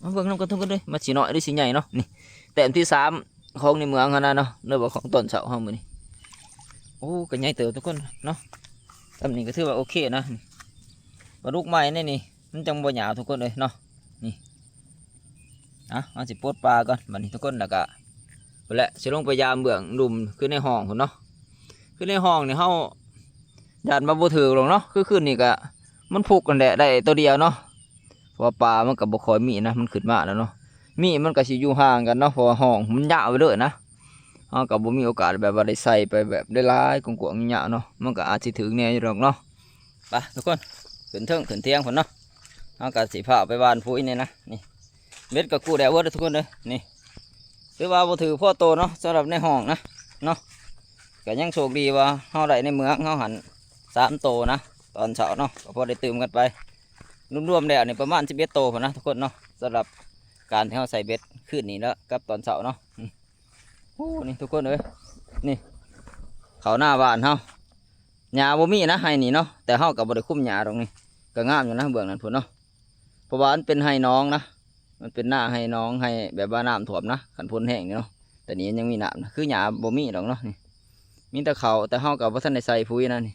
มาเบิ่งน้ำกันทุกคนเลยมาสีน้อยหรือสีใหญ่เนาะนี่แต้มที่3ของในเมืองเขานะเนาะเนื่องจากของต้นเสาเขามือนี่โอ้ก็ใหญ่เติบทุกคนเนาะตำนี้ก็ถือว่าโอเคนะปลาลูกใหม่นี่มันจังบ่หยาบทุกคนเลยเนาะนี่เอาสิปลดปลาก่อนบัดนี้ทุกคนแล้วก็และสิลงไปยามเบื้องดุมขึ้นในห้องคุณเนาะขึ้นในห้องนี่เขาญาติมาบ่ถือหรอกเนาะคือขึ้นนี่ก็มันผูกกันแหละได้ตัวเดียวเนาะเพราะปลามันกับบ่คอยมีนะมันขึ้นมาแล้วเนาะมีมันก็สิอยู่ห่างกันเนาะเพราะห้องมันยาวไปเลยนะเขากับบ่มีโอกาสแบบว่าได้ใส่ไปแบบได้หลายกวางๆยาวเนาะมันก็อาจสิถึงแน่อยู่หรอกเนาะไปทุกคนขึ้นเทิงขึ้นเตียงคนเนาะเขาก็สิพาไปบ้านผู้นี่นะนี่เบ็ดกับกูแดดเวิร์ดทุกคนเลยนี่หรือว่าบ่ถือพ่อโตเนาะสำหรับในห้องนะเนาะก็ยังโชคดีว่าเฮาได้ในเมืองเฮาหัน3 โตนะตอนเช้าเนาะก็พอได้ตื่มกันไปรวมๆแล้วนี่ประมาณ11 โตพอนะทุกคนเนาะสำหรับการที่เฮาใส่เบ็ดขึ้นนี่แล้วกับตอนเช้าเนาะโอ้นี่ทุกคนเลยนี่เขาหน้าบ้านเฮาหญ้าบ่มีนะให้นี่เนาะแต่เฮาก็บ่ได้คุ้มหญ้าตรงนี้ก็งามอยู่นะเบื้องนั้นพุ่นเนาะเพราะว่ามันเป็นให้น้องนะมันเป็นหน้าให้น้องให้แบบว่าน้ำท่วมนะขันพ้นแห้งเนาะ แต่นี้ยังมีน้ำนะคือหญ้าบ่มีดอกเนาะนี่มีแต่เขาแต่เฮากับบ่ทันได้ใส่ปุ๋ยนะนี่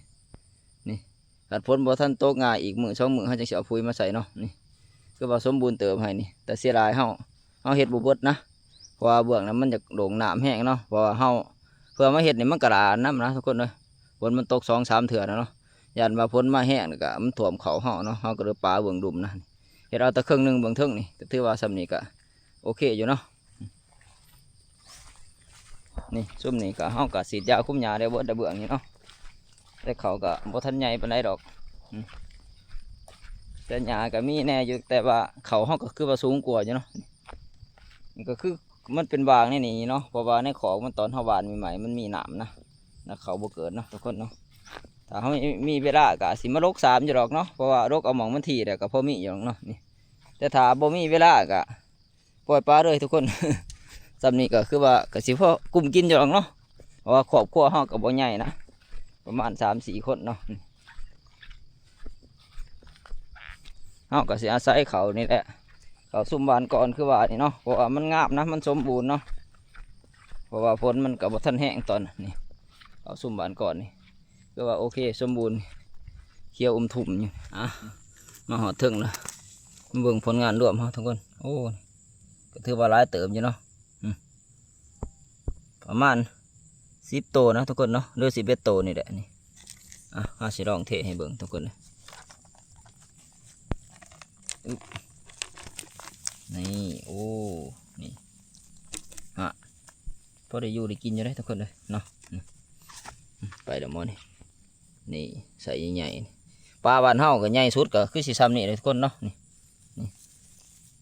ขัดฝนบ่ทันตกง่ายอีกมื้อ2 มื้อเฮาจังสิเอาปุ๋ยมาใส่เนาะนี่คือว่าสมบูรณ์เติมให้นี่แต่เสียดายเฮาเฮ็ดบ่เบิดนะเพราะว่าเบื้องนั้นมันจะโด่งน้ำแห้งเนาะเพราะว่าเฮาเพื่อมาเฮ็ดนี่มันกระดาน้ำนะทุกคนเลยฝนมันตก2-3 เทื่อนะเนาะยันว่าฝนมาแห้งนี่ก็มันท่วมเขาเฮาเนาะเฮาก็เลยปาเบื้องดุมนะเฮ็ดเอาแต่ครึ่งหนึงเบื้องเทิงนี่ก็ถือว่าส่ำนี้ก็โอเคอยู่เนาะนี่ซุ่มนี่ก็เฮาก็ฉีดยาคุมหญ้าได้เบิดได้เบื้องนี่เนาะแต่เขาก็บ่ทันใหญ่ปานใดดอกแต่หญ้าก็มีแน่อยู่แต่ว่าเขาเฮาก็คือว่าสูงกว่าอยู่เนาะนี่ก็คือมันเป็นบางนี่เนาะเพราะว่าในของมันตอนเฮาหวานใหม่ๆมันมีหนามนะเขาบ่เกิดเนาะทุกคนเนาะถ้าเฮามีเวลาก็สิมารก3อยู่ดอกเนาะเพราะว่ารกเอาหม่องมันที่แต่ก็พอมีอยู่เนาะนี่แต่ถ้าบ่มีเวลาก็ปล่อยปลาเลยทุกคน สำนี้ก็คือว่าก็สิพอกลุ่มกินอยู่ดอกเนาะเพราะว่าครอบครัวเฮาก็บ่ใหญ่นะประมาณ3-4 คนเนาะเฮาก็สิอาศัยเขานี่แหละเขาซุ่มบานก่อนคือว่านี่เนาะเพราะว่ามันงามนะมันสมบูรณ์เนาะเพราะว่าฝนมันก็บ่ทันแห้งตอนนี่เขาซุ่มบานก่อนนี่ก็ว่าโอเคสมบูรณ์เขียวทุ่มอยู่มาหอดถึงแล้วมาเบิ่งผลงานรวมเฮาทุกคนโอ้ก็ถือว่าหลายเติมอยู่เนาะประมาณ10 โตนะทุกคนเนาะหรือ11 โตนี่แหละนี่ห้าสิลองเทให้เบิ่งทุกคนเลยนี่โอ้นี่พอได้อยู่ได้กินอยู่ได้ทุกคนเลยเนาะไปเดี๋ยวมอนี่ใส่ใหญ่ๆปลาบ้านเฮาก็ใหญ่สุดก็คือสิซ้ำนี่เลยทุกคนเนาะนี่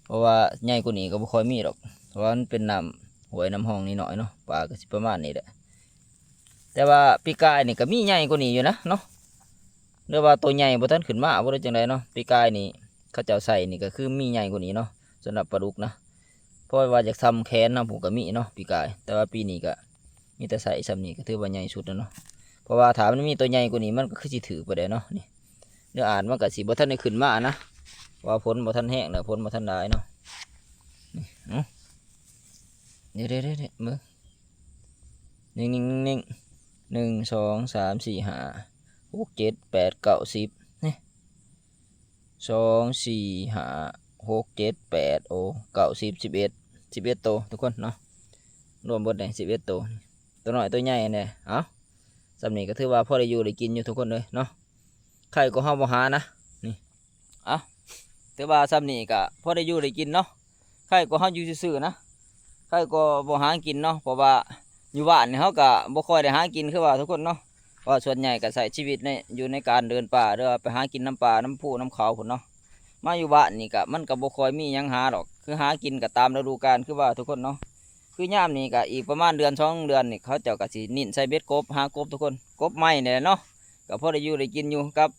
เพราะว่าใหญ่กว่านี้ก็บ่ค่อยมีหรอกเพราะว่ามันเป็นน้ำหวยน้ำห้องนี่หน่อยเนาะปลาก็สิประมาณนี้แหละแต่ว่าปีกายนี่ก็มีใหญ่กว่านี้อยู่นะเนาะเรียกว่าตัวใหญ่บ่ทันขึ้นมาบ่ได้จังไดเนาะปีกายนี่เขาเจ้าใส่นี่ก็คือมีใหญ่กว่านี้เนาะสำหรับปลาดุกนะเพราะว่าอยากทำแขนนะผมก็มีเนาะปีกายแต่ว่าปีนี้ก็มีแต่ใส่ซ้ำนี่ก็ถือว่าใหญ่สุดแล้วเนาะเพราะว่าถามมันมีตัวใหญ่กว่านี้มันก็คือสิถือไปได้เนาะนี่เนื้ออ่านมันก็สิบ่ทันได้ขึ้นมานะว่าฝนบ่ทันแห้งแล้วฝนบ่ทันได้เนาะนี่เด้มือนิ่ง1 2 3 4 5 6 7 8 9 10นี่2 4 5 6 7 8โอ้9 10 11 โตทุกคนเนาะรวมหมดเลย11 โตตัวน้อยตัวใหญ่เนี่ยเอาสำนี้ก็ถือว่าพ่อได้อยู่ได้กินอยู่ทุกคนเลยเนาะไข่ก็เฮาบ่หานะนี่เอาถือว่าสำนี้ก็พ่อได้อยู่ได้กินเนาะไข่ก็เฮาอยู่ซื่อๆนะไข่ก็บ่หากินเนาะเพราะว่าอยู่บ้านนี่เฮาก็บ่ค่อยได้หากินคือว่าทุกคนเนาะว่าส่วนใหญ่ก็ใช้ชีวิตในอยู่ในการเดินป่าหรือว่าไปหากินน้ำป่าน้ำพุน้ำเขาพุ่นเนาะมาอยู่บ้านนี่ก็มันก็บ่ค่อยมีหยังหาดอกคือหากินก็ตามฤดูกาลคือว่าทุกคนเนาะคือย่ามนี่ก็อีกประมาณเดือน2 เดือนนี่เขาเจ้าก็สินิ่นใส่เบ็ดกบหากบทุกคนกบไม้เนี่ยเนาะก็พอได้อยู่ได้กินอยู่กับ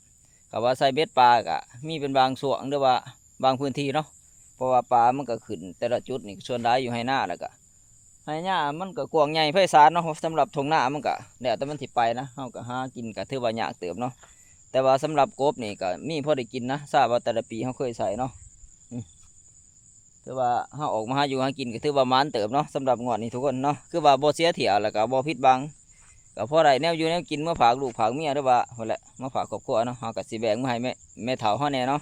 ว่าใส่เบ็ดปลาก็มีเป็นบางส่วนหรือว่าบางพื้นที่เนาะเพราะว่าปลามันก็ขึ้นแต่ละจุดนี่ส่วนใหญ่อยู่ให้หน้าแล้วก็ให้หน้ามันก็กว้างใหญ่ไพศาลเนาะสำหรับทงหน้ามันก็แล้วแต่มันสิไปนะเฮาก็หากินก็ถือว่ายากเติบเนาะแต่ว่าสำหรับกบนี่ก็มีพอได้กินนะทราบว่าแต่ละปีเฮาเคยใส่เนาะถือว่าเฮาออกมาหาอยู่หากินก็ถือว่ามันเติบเนาะสำหรับงวดนี้ทุกคนเนาะคือว่าบ่เสียเที่ยวแล้วก็บ่ผิดบังก็พอได้แนวอยู่แนวกินมาฝากลูกฝากเมียหรือว่าพุ่นแหละมาฝากครอบครัวเนาะเฮาก็สิแบ่งมาให้แม่เฒ่าเฮาแน่เนาะ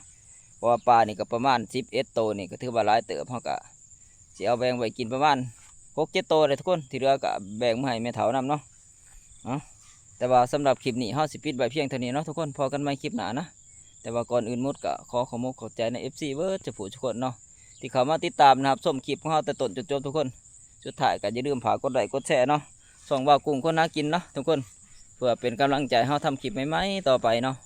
เพราะว่าปลานี่ก็ประมาณ11 โตนี่ก็ถือว่าหลายเติบเฮาก็สิเอาแบ่งไว้กินประมาณ6-7 โตเลยทุกคนที่เหลือก็แบ่งมาให้แม่เฒ่านำเนาะแต่ว่าสำหรับคลิปนี้เฮาสิปิดไว้เพียงเท่านี้เนาะทุกคนพอกันใหม่คลิปหน้านะแต่ว่าก่อนอื่นหมดก็ขอขอบคุณขอบใจใน FC เบิร์ดจะผู้ทุกคนเนาะที่เข้ามาติดตามนะครับชมคลิปของเราแต่ต้นจนจบทุกคนสุดท้ายก็อย่าลืมฝากกดไลค์กดแชร์เนาะส่องว่ากุ้งคนน่ากินเนาะทุกคนเพื่อเป็นกำลังใจให้เราทำคลิปใหม่ๆต่อไปเนาะ